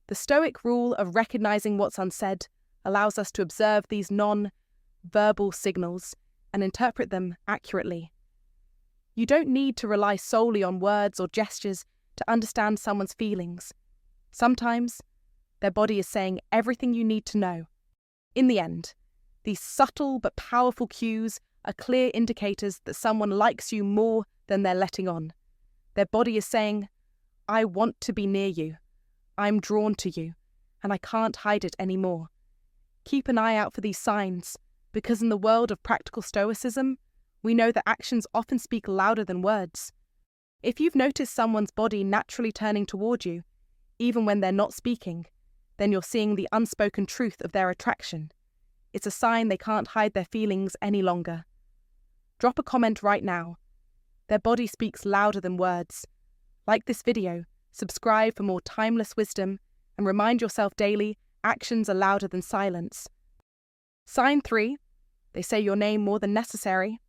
S1: The Stoic rule of recognizing what's unsaid allows us to observe these non-verbal signals and interpret them accurately. You don't need to rely solely on words or gestures to understand someone's feelings. Sometimes, their body is saying everything you need to know. In the end, these subtle but powerful cues are clear indicators that someone likes you more than they're letting on. Their body is saying, I want to be near you. I'm drawn to you, and I can't hide it anymore. Keep an eye out for these signs, because in the world of practical Stoicism, we know that actions often speak louder than words. If you've noticed someone's body naturally turning toward you, even when they're not speaking, then you're seeing the unspoken truth of their attraction. It's a sign they can't hide their feelings any longer. Drop a comment right now. Their body speaks louder than words. Like this video, subscribe for more timeless wisdom, and remind yourself daily, actions are louder than silence. Sign 3. They say your name more than necessary.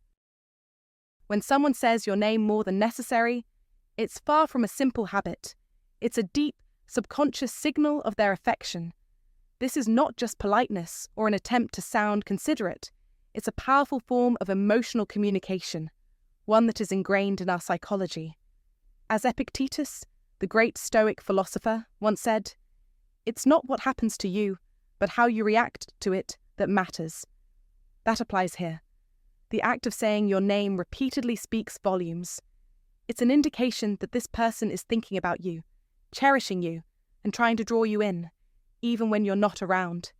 S1: When someone says your name more than necessary, it's far from a simple habit. It's a deep, subconscious signal of their affection. This is not just politeness or an attempt to sound considerate. It's a powerful form of emotional communication, one that is ingrained in our psychology. As Epictetus, the great Stoic philosopher, once said, "It's not what happens to you, but how you react to it that matters." That applies here. The act of saying your name repeatedly speaks volumes. It's an indication that this person is thinking about you, cherishing you, and trying to draw you in, even when you're not around.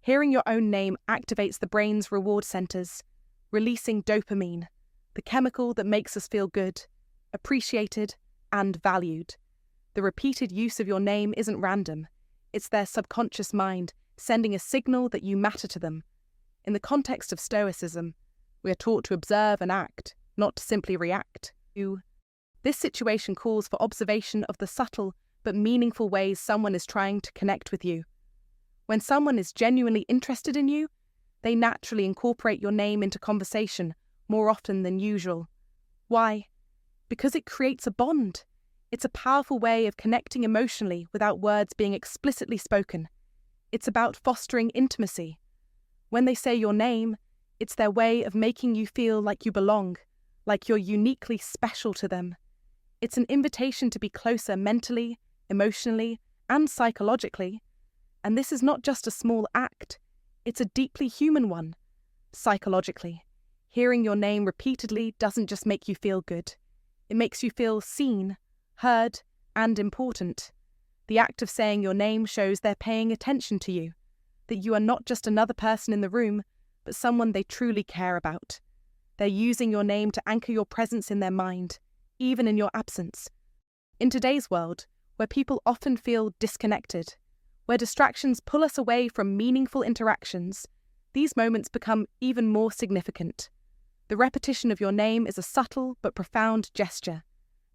S1: Hearing your own name activates the brain's reward centers, releasing dopamine, the chemical that makes us feel good, appreciated, and valued. The repeated use of your name isn't random. It's their subconscious mind sending a signal that you matter to them. In the context of Stoicism, we are taught to observe and act, not to simply react. This situation calls for observation of the subtle but meaningful ways someone is trying to connect with you. When someone is genuinely interested in you, they naturally incorporate your name into conversation more often than usual. Why? Because it creates a bond. It's a powerful way of connecting emotionally without words being explicitly spoken. It's about fostering intimacy. When they say your name, it's their way of making you feel like you belong, like you're uniquely special to them. It's an invitation to be closer mentally, emotionally, and psychologically. And this is not just a small act, it's a deeply human one. Psychologically, hearing your name repeatedly doesn't just make you feel good. It makes you feel seen, heard, and important. The act of saying your name shows they're paying attention to you, that you are not just another person in the room, but someone they truly care about. They're using your name to anchor your presence in their mind, even in your absence. In today's world, where people often feel disconnected, where distractions pull us away from meaningful interactions, these moments become even more significant. The repetition of your name is a subtle but profound gesture,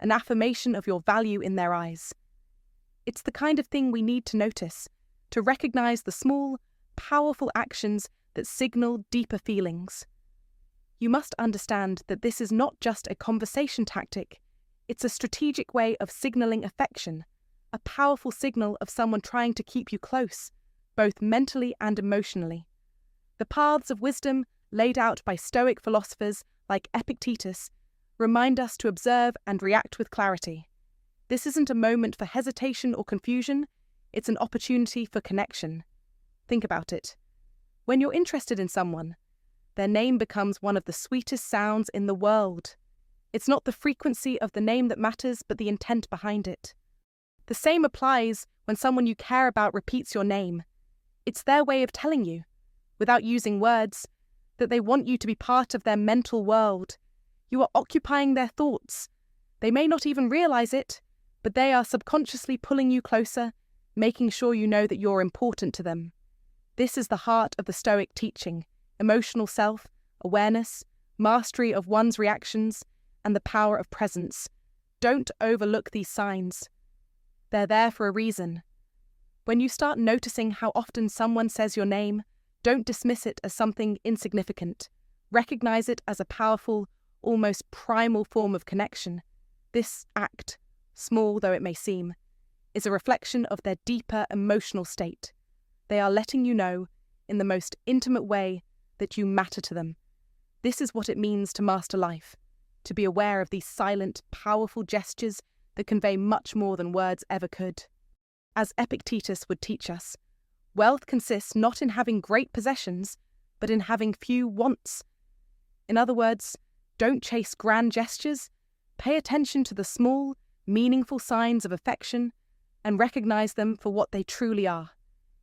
S1: an affirmation of your value in their eyes. It's the kind of thing we need to notice, to recognize the small, powerful actions that signal deeper feelings. You must understand that this is not just a conversation tactic, it's a strategic way of signaling affection, a powerful signal of someone trying to keep you close, both mentally and emotionally. The paths of wisdom laid out by Stoic philosophers like Epictetus remind us to observe and react with clarity. This isn't a moment for hesitation or confusion, it's an opportunity for connection. Think about it. When you're interested in someone, their name becomes one of the sweetest sounds in the world. It's not the frequency of the name that matters, but the intent behind it. The same applies when someone you care about repeats your name. It's their way of telling you, without using words, that they want you to be part of their mental world. You are occupying their thoughts. They may not even realize it, but they are subconsciously pulling you closer, making sure you know that you're important to them. This is the heart of the Stoic teaching: emotional self, awareness, mastery of one's reactions, and the power of presence. Don't overlook these signs. They're there for a reason. When you start noticing how often someone says your name, don't dismiss it as something insignificant. Recognize it as a powerful, almost primal form of connection. This act, small though it may seem, is a reflection of their deeper emotional state. They are letting you know, in the most intimate way, that you matter to them. This is what it means to master life, to be aware of these silent, powerful gestures that convey much more than words ever could. As Epictetus would teach us, wealth consists not in having great possessions, but in having few wants. In other words, don't chase grand gestures, pay attention to the small, meaningful signs of affection, and recognize them for what they truly are.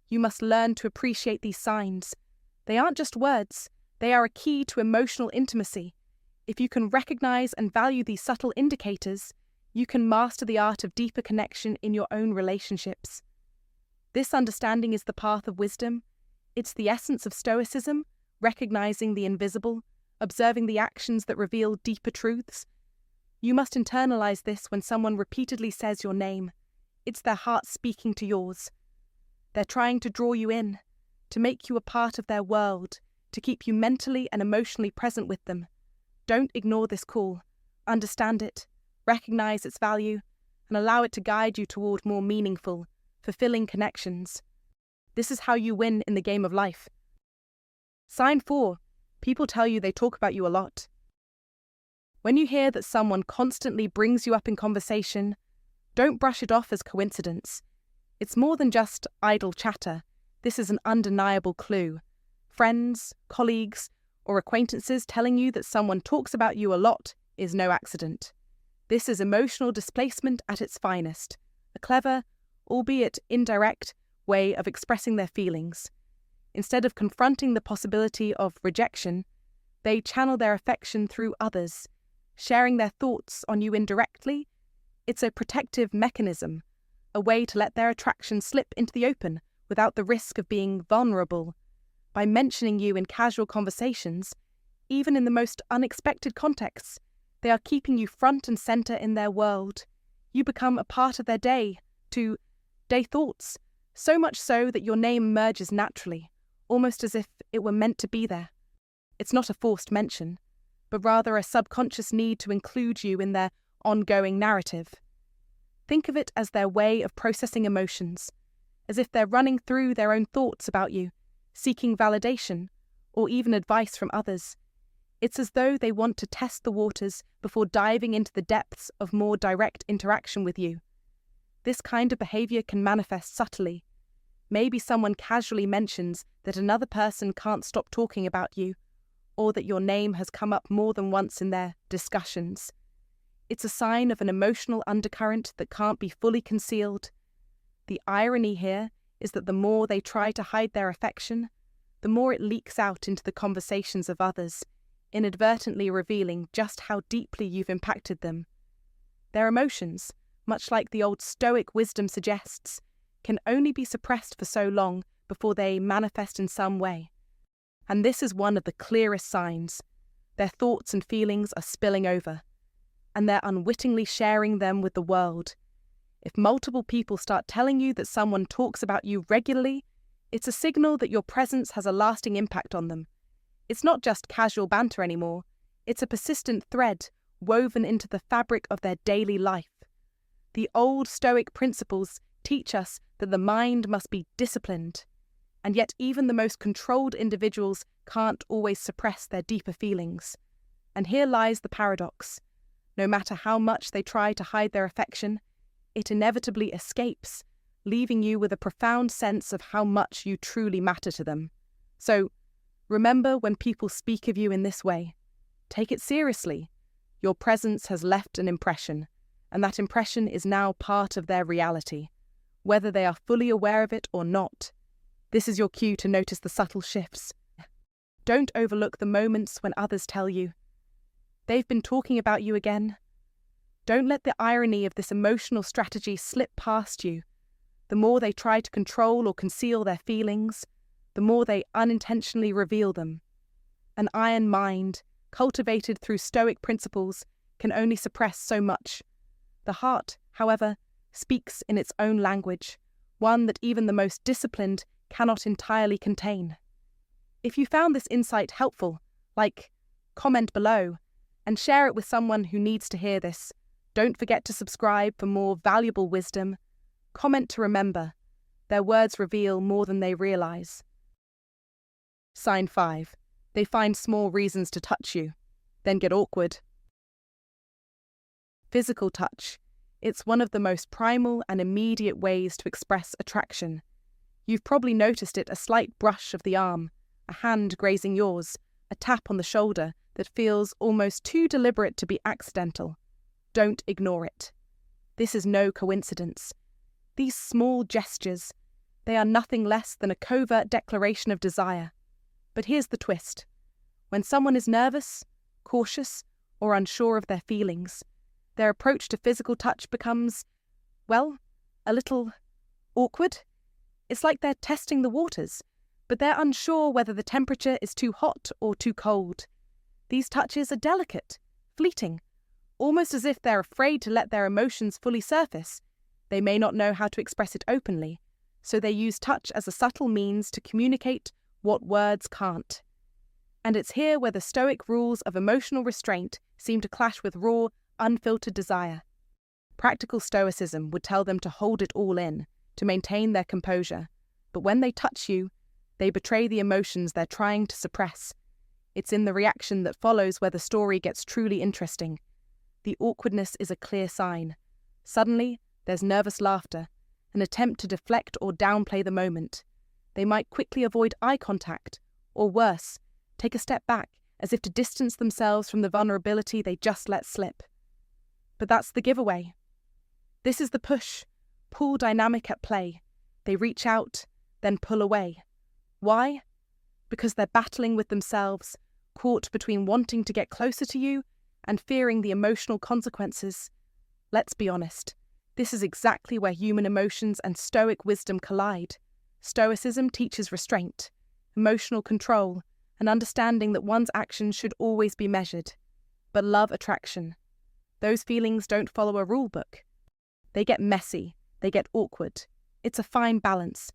S1: You must learn to appreciate these signs. They aren't just words, they are a key to emotional intimacy. If you can recognize and value these subtle indicators, you can master the art of deeper connection in your own relationships. This understanding is the path of wisdom. It's the essence of Stoicism, recognizing the invisible, observing the actions that reveal deeper truths. You must internalize this when someone repeatedly says your name. It's their heart speaking to yours. They're trying to draw you in, to make you a part of their world, to keep you mentally and emotionally present with them. Don't ignore this call. Understand it, recognize its value, and allow it to guide you toward more meaningful, fulfilling connections. This is how you win in the game of life. Sign 4. People tell you they talk about you a lot. When you hear that someone constantly brings you up in conversation, don't brush it off as coincidence. It's more than just idle chatter. This is an undeniable clue. Friends, colleagues, or acquaintances telling you that someone talks about you a lot is no accident. This is emotional displacement at its finest, a clever, albeit indirect, way of expressing their feelings. Instead of confronting the possibility of rejection, they channel their affection through others, sharing their thoughts on you indirectly. It's a protective mechanism, a way to let their attraction slip into the open without the risk of being vulnerable. By mentioning you in casual conversations, even in the most unexpected contexts, they are keeping you front and center in their world. You become a part of their day thoughts, so much so that your name emerges naturally, almost as if it were meant to be there. It's not a forced mention, but rather a subconscious need to include you in their ongoing narrative. Think of it as their way of processing emotions, as if they're running through their own thoughts about you, seeking validation, or even advice from others. It's as though they want to test the waters before diving into the depths of more direct interaction with you. This kind of behavior can manifest subtly. Maybe someone casually mentions that another person can't stop talking about you, or that your name has come up more than once in their discussions. It's a sign of an emotional undercurrent that can't be fully concealed. The irony here is that the more they try to hide their affection, the more it leaks out into the conversations of others, inadvertently revealing just how deeply you've impacted them. Their emotions, much like the old Stoic wisdom suggests, can only be suppressed for so long before they manifest in some way. And this is one of the clearest signs. Their thoughts and feelings are spilling over, and they're unwittingly sharing them with the world. If multiple people start telling you that someone talks about you regularly, it's a signal that your presence has a lasting impact on them. It's not just casual banter anymore. It's a persistent thread woven into the fabric of their daily life. The old Stoic principles teach us that the mind must be disciplined, and yet even the most controlled individuals can't always suppress their deeper feelings. And here lies the paradox. No matter how much they try to hide their affection, it inevitably escapes, leaving you with a profound sense of how much you truly matter to them. So, remember when people speak of you in this way. Take it seriously. Your presence has left an impression, and that impression is now part of their reality, whether they are fully aware of it or not. This is your cue to notice the subtle shifts. Don't overlook the moments when others tell you, "They've been talking about you again." Don't let the irony of this emotional strategy slip past you. The more they try to control or conceal their feelings, the more they unintentionally reveal them. An iron mind, cultivated through Stoic principles, can only suppress so much. The heart, however, speaks in its own language, one that even the most disciplined cannot entirely contain. If you found this insight helpful, comment below and share it with someone who needs to hear this. Don't forget to subscribe for more valuable wisdom. Comment to remember. Their words reveal more than they realize. Sign 5. They find small reasons to touch you, then get awkward. Physical touch. It's one of the most primal and immediate ways to express attraction. You've probably noticed it: a slight brush of the arm, a hand grazing yours, a tap on the shoulder that feels almost too deliberate to be accidental. Don't ignore it. This is no coincidence. These small gestures, they are nothing less than a covert declaration of desire. But here's the twist. When someone is nervous, cautious, or unsure of their feelings, their approach to physical touch becomes, a little awkward. It's like they're testing the waters, but they're unsure whether the temperature is too hot or too cold. These touches are delicate, fleeting, almost as if they're afraid to let their emotions fully surface. They may not know how to express it openly, so they use touch as a subtle means to communicate what words can't. And it's here where the Stoic rules of emotional restraint seem to clash with raw, unfiltered desire. Practical Stoicism would tell them to hold it all in, to maintain their composure, but when they touch you, they betray the emotions they're trying to suppress. It's in the reaction that follows where the story gets truly interesting. The awkwardness is a clear sign. Suddenly, there's nervous laughter, an attempt to deflect or downplay the moment. They might quickly avoid eye contact, or worse, take a step back as if to distance themselves from the vulnerability they just let slip. But that's the giveaway. This is the push-pull dynamic at play. They reach out, then pull away. Why? Because they're battling with themselves, caught between wanting to get closer to you and fearing the emotional consequences. Let's be honest, this is exactly where human emotions and Stoic wisdom collide. Stoicism teaches restraint, emotional control, and understanding that one's actions should always be measured. But love attraction. Those feelings don't follow a rule book. They get messy, they get awkward. It's a fine balance.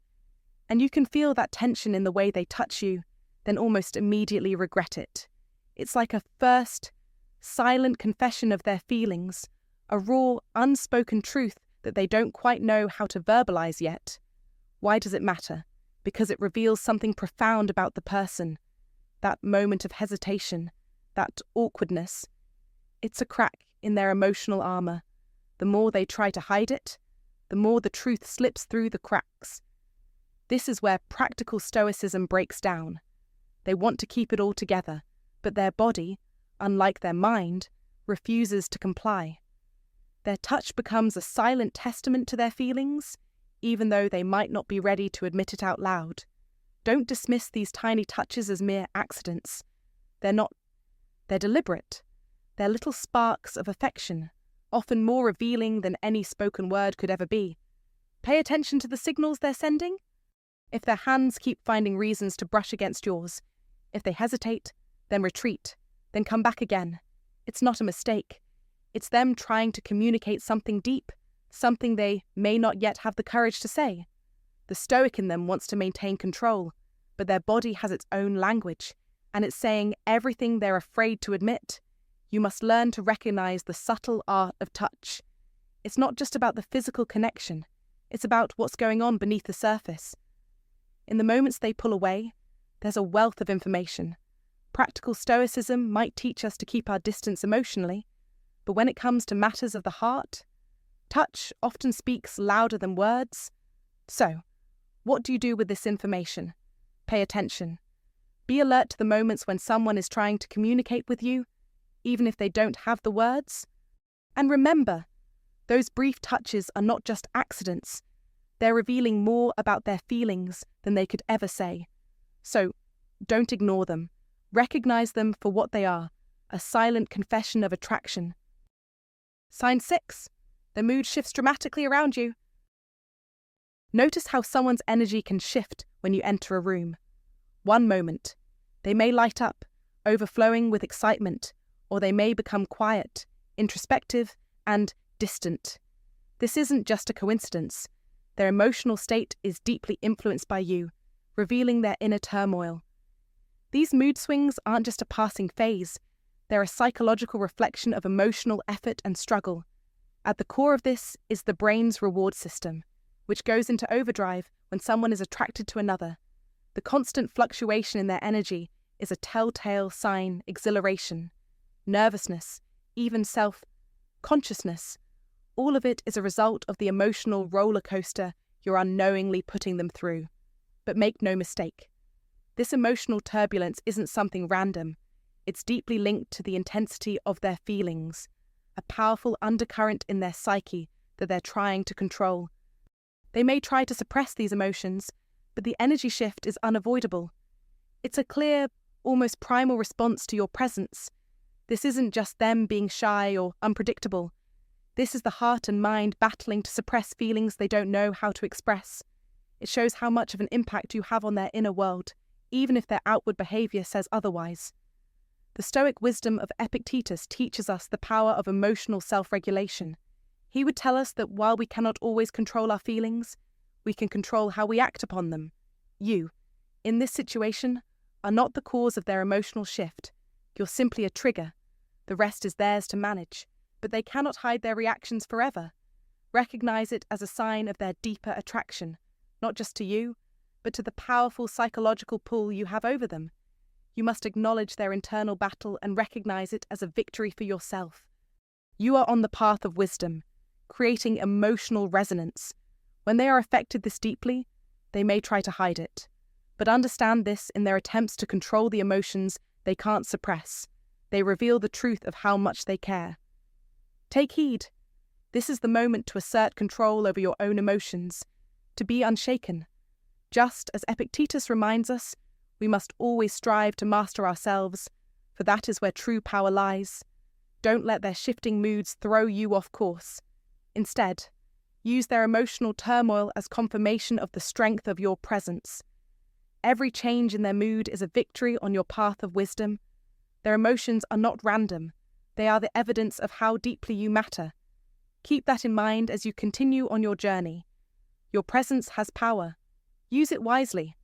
S1: And you can feel that tension in the way they touch you, then almost immediately regret it. It's like a first, silent confession of their feelings, a raw, unspoken truth that they don't quite know how to verbalize yet. Why does it matter? Because it reveals something profound about the person. That moment of hesitation, that awkwardness. It's a crack in their emotional armor. The more they try to hide it, the more the truth slips through the cracks. This is where practical Stoicism breaks down. They want to keep it all together, but their body, unlike their mind, refuses to comply. Their touch becomes a silent testament to their feelings, even though they might not be ready to admit it out loud. Don't dismiss these tiny touches as mere accidents. They're deliberate. They're little sparks of affection, often more revealing than any spoken word could ever be. Pay attention to the signals they're sending. If their hands keep finding reasons to brush against yours, if they hesitate, then retreat, then come back again, it's not a mistake. It's them trying to communicate something deep, something they may not yet have the courage to say. The Stoic in them wants to maintain control, but their body has its own language. and it's saying everything they're afraid to admit. You must learn to recognize the subtle art of touch. It's not just about the physical connection, it's about what's going on beneath the surface. In the moments they pull away, there's a wealth of information. Practical Stoicism might teach us to keep our distance emotionally, but when it comes to matters of the heart, touch often speaks louder than words. So, what do you do with this information? Pay attention. Be alert to the moments when someone is trying to communicate with you, even if they don't have the words. And remember, those brief touches are not just accidents. They're revealing more about their feelings than they could ever say. So, don't ignore them. Recognize them for what they are, a silent confession of attraction. Sign 6. The mood shifts dramatically around you. Notice how someone's energy can shift when you enter a room. One moment, they may light up, overflowing with excitement, or they may become quiet, introspective, and distant. This isn't just a coincidence. Their emotional state is deeply influenced by you, revealing their inner turmoil. These mood swings aren't just a passing phase, they're a psychological reflection of emotional effort and struggle. At the core of this is the brain's reward system, which goes into overdrive when someone is attracted to another. The constant fluctuation in their energy is a telltale sign: exhilaration, nervousness, even self-consciousness. All of it is a result of the emotional roller coaster you're unknowingly putting them through. But make no mistake, this emotional turbulence isn't something random. It's deeply linked to the intensity of their feelings, a powerful undercurrent in their psyche that they're trying to control. They may try to suppress these emotions, but the energy shift is unavoidable. It's a clear, almost primal response to your presence. This isn't just them being shy or unpredictable. This is the heart and mind battling to suppress feelings they don't know how to express. It shows how much of an impact you have on their inner world, even if their outward behavior says otherwise. The Stoic wisdom of Epictetus teaches us the power of emotional self-regulation. He would tell us that while we cannot always control our feelings, we can control how we act upon them. You, in this situation, are not the cause of their emotional shift. You're simply a trigger. The rest is theirs to manage, but they cannot hide their reactions forever. Recognize it as a sign of their deeper attraction, not just to you, but to the powerful psychological pull you have over them. You must acknowledge their internal battle and recognize it as a victory for yourself. You are on the path of wisdom, creating emotional resonance. When they are affected this deeply, they may try to hide it. But understand this: in their attempts to control the emotions they can't suppress, they reveal the truth of how much they care. Take heed. This is the moment to assert control over your own emotions, to be unshaken. Just as Epictetus reminds us, we must always strive to master ourselves, for that is where true power lies. Don't let their shifting moods throw you off course. Instead, use their emotional turmoil as confirmation of the strength of your presence. Every change in their mood is a victory on your path of wisdom. Their emotions are not random. They are the evidence of how deeply you matter. Keep that in mind as you continue on your journey. Your presence has power. Use it wisely.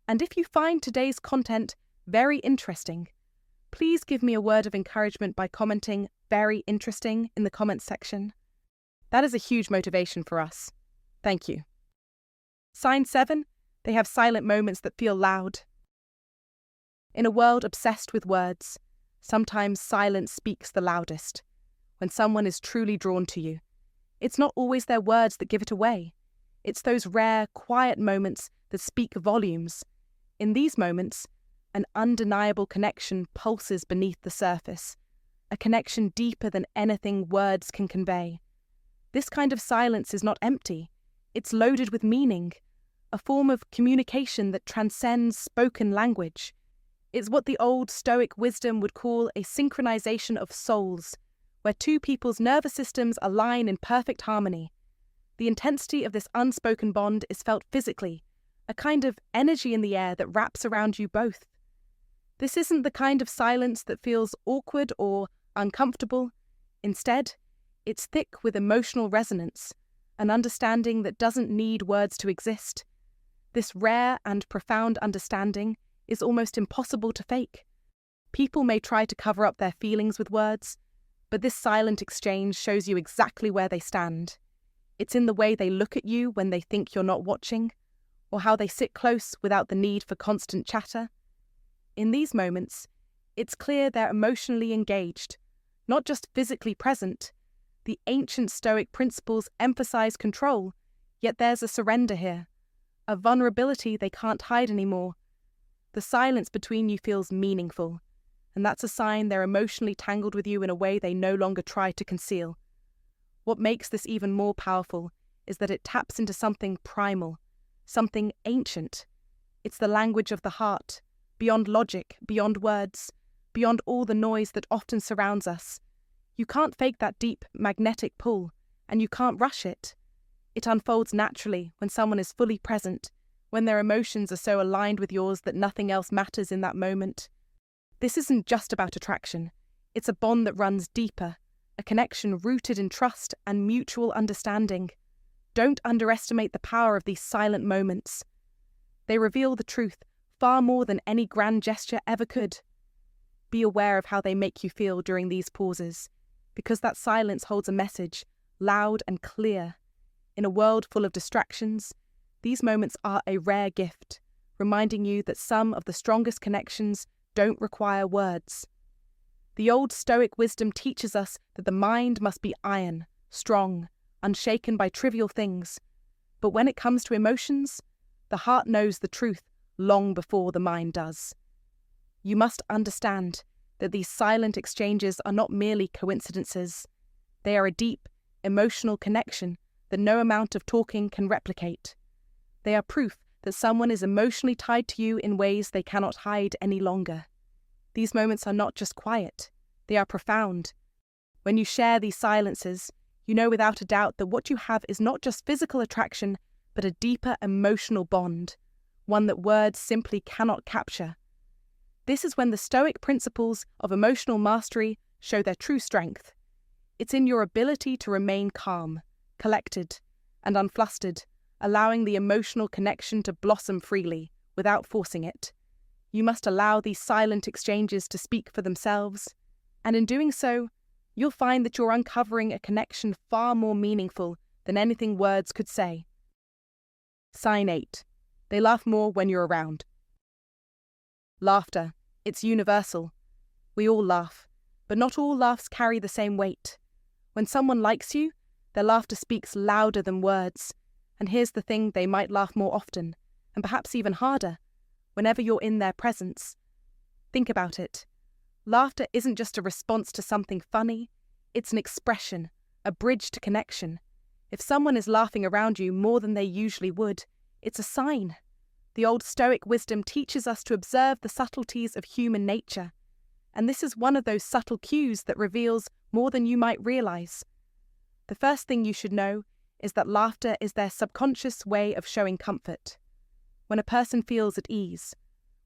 S1: And if you find today's content very interesting, please give me a word of encouragement by commenting "very interesting" in the comments section. That is a huge motivation for us. Thank you. Sign 7, they have silent moments that feel loud. In a world obsessed with words, sometimes silence speaks the loudest. When someone is truly drawn to you, it's not always their words that give it away. It's those rare, quiet moments that speak volumes. In these moments, an undeniable connection pulses beneath the surface, a connection deeper than anything words can convey. This kind of silence is not empty. It's loaded with meaning, a form of communication that transcends spoken language. It's what the Old Stoic wisdom would call a synchronization of souls, where two people's nervous systems align in perfect harmony. The intensity of this unspoken bond is felt physically, a kind of energy in the air that wraps around you both. This isn't the kind of silence that feels awkward or uncomfortable. Instead, it's thick with emotional resonance, an understanding that doesn't need words to exist. This rare and profound understanding is almost impossible to fake. People may try to cover up their feelings with words, but this silent exchange shows you exactly where they stand. It's in the way they look at you when they think you're not watching, or how they sit close without the need for constant chatter. In these moments, it's clear they're emotionally engaged, not just physically present. The ancient Stoic principles emphasize control, yet there's a surrender here, a vulnerability they can't hide anymore. The silence between you feels meaningful, and that's a sign they're emotionally tangled with you in a way they no longer try to conceal. What makes this even more powerful is that it taps into something primal, something ancient. It's the language of the heart, beyond logic, beyond words, beyond all the noise that often surrounds us. You can't fake that deep, magnetic pull, and you can't rush it. It unfolds naturally when someone is fully present, when their emotions are so aligned with yours that nothing else matters in that moment. This isn't just about attraction. It's a bond that runs deeper, a connection rooted in trust and mutual understanding. Don't underestimate the power of these silent moments. They reveal the truth far more than any grand gesture ever could. Be aware of how they make you feel during these pauses, because that silence holds a message, loud and clear. In a world full of distractions, these moments are a rare gift, reminding you that some of the strongest connections don't require words. The old Stoic wisdom teaches us that the mind must be iron, strong, unshaken by trivial things. But when it comes to emotions, the heart knows the truth long before the mind does. You must understand that these silent exchanges are not merely coincidences. They are a deep, emotional connection that no amount of talking can replicate. They are proof that someone is emotionally tied to you in ways they cannot hide any longer. These moments are not just quiet, they are profound. When you share these silences, you know without a doubt that what you have is not just physical attraction, but a deeper emotional bond, one that words simply cannot capture. This is when the Stoic principles of emotional mastery show their true strength. It's in your ability to remain calm, collected, and unflustered, allowing the emotional connection to blossom freely, without forcing it. You must allow these silent exchanges to speak for themselves, and in doing so, you'll find that you're uncovering a connection far more meaningful than anything words could say. Sign 8. They laugh more when you're around. Laughter. It's universal. We all laugh, but not all laughs carry the same weight. When someone likes you, their laughter speaks louder than words. And here's the thing, they might laugh more often, and perhaps even harder, whenever you're in their presence. Think about it. Laughter isn't just a response to something funny, it's an expression, a bridge to connection. If someone is laughing around you more than they usually would, it's a sign. The old Stoic wisdom teaches us to observe the subtleties of human nature, and this is one of those subtle cues that reveals more than you might realize. The first thing you should know is that laughter is their subconscious way of showing comfort. When a person feels at ease,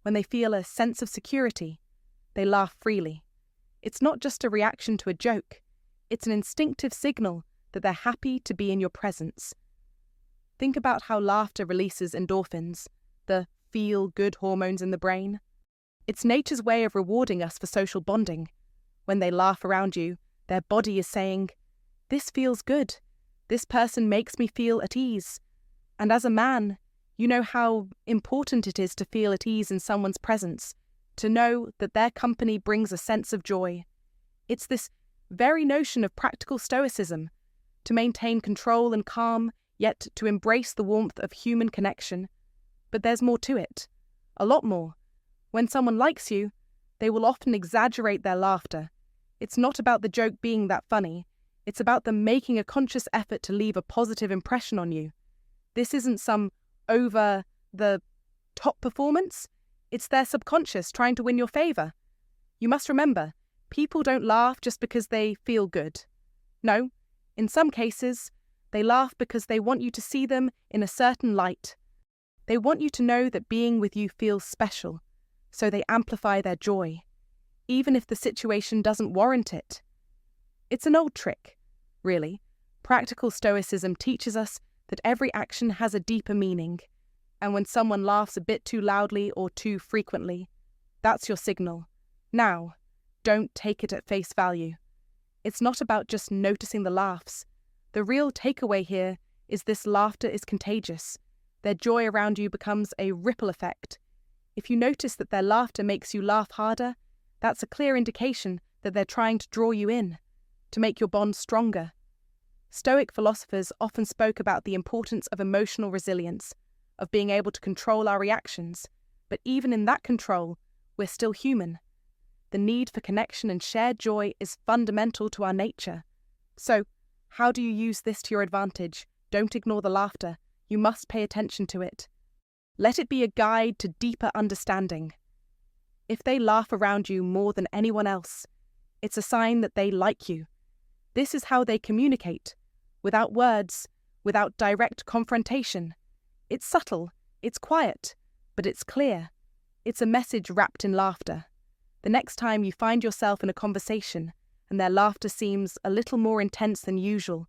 S1: when they feel a sense of security, they laugh freely. It's not just a reaction to a joke, it's an instinctive signal that they're happy to be in your presence. Think about how laughter releases endorphins, the feel-good hormones in the brain. It's nature's way of rewarding us for social bonding. When they laugh around you, their body is saying, "This feels good. This person makes me feel at ease." And as a man, you know how important it is to feel at ease in someone's presence, to know that their company brings a sense of joy. It's this very notion of practical stoicism, to maintain control and calm, yet to embrace the warmth of human connection. But there's more to it, a lot more. When someone likes you, they will often exaggerate their laughter. It's not about the joke being that funny, it's about them making a conscious effort to leave a positive impression on you. This isn't some over-the-top performance, it's their subconscious trying to win your favor. You must remember, people don't laugh just because they feel good. No, in some cases, they laugh because they want you to see them in a certain light. They want you to know that being with you feels special, so they amplify their joy, even if the situation doesn't warrant it. It's an old trick, really. Practical stoicism teaches us that every action has a deeper meaning. And when someone laughs a bit too loudly or too frequently, that's your signal. Now, don't take it at face value. It's not about just noticing the laughs. The real takeaway here is this laughter is contagious. Their joy around you becomes a ripple effect. If you notice that their laughter makes you laugh harder, that's a clear indication that they're trying to draw you in, to make your bond stronger. Stoic philosophers often spoke about the importance of emotional resilience, of being able to control our reactions, but even in that control, we're still human. The need for connection and shared joy is fundamental to our nature. So, how do you use this to your advantage? Don't ignore the laughter. You must pay attention to it. Let it be a guide to deeper understanding. If they laugh around you more than anyone else, it's a sign that they like you. This is how they communicate, without words, without direct confrontation. It's subtle, it's quiet, but it's clear. It's a message wrapped in laughter. The next time you find yourself in a conversation and their laughter seems a little more intense than usual,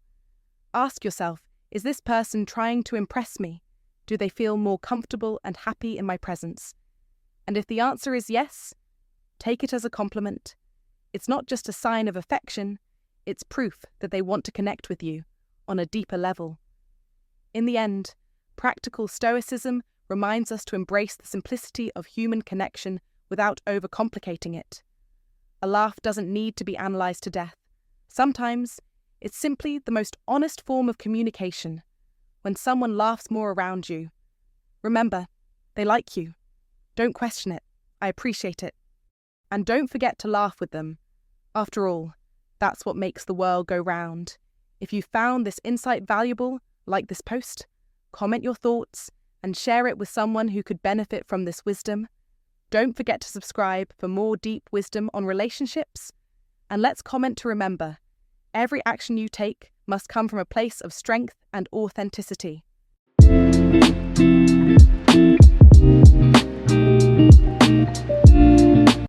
S1: ask yourself, is this person trying to impress me? Do they feel more comfortable and happy in my presence? And if the answer is yes, take it as a compliment. It's not just a sign of affection, it's proof that they want to connect with you on a deeper level. In the end, practical Stoicism reminds us to embrace the simplicity of human connection without overcomplicating it. A laugh doesn't need to be analysed to death. Sometimes, it's simply the most honest form of communication. When someone laughs more around you, remember, they like you. Don't question it. I appreciate it. And don't forget to laugh with them. After all, that's what makes the world go round. If you found this insight valuable, like this post, comment your thoughts and share it with someone who could benefit from this wisdom. Don't forget to subscribe for more deep wisdom on relationships. And let's comment to remember, every action you take must come from a place of strength and authenticity.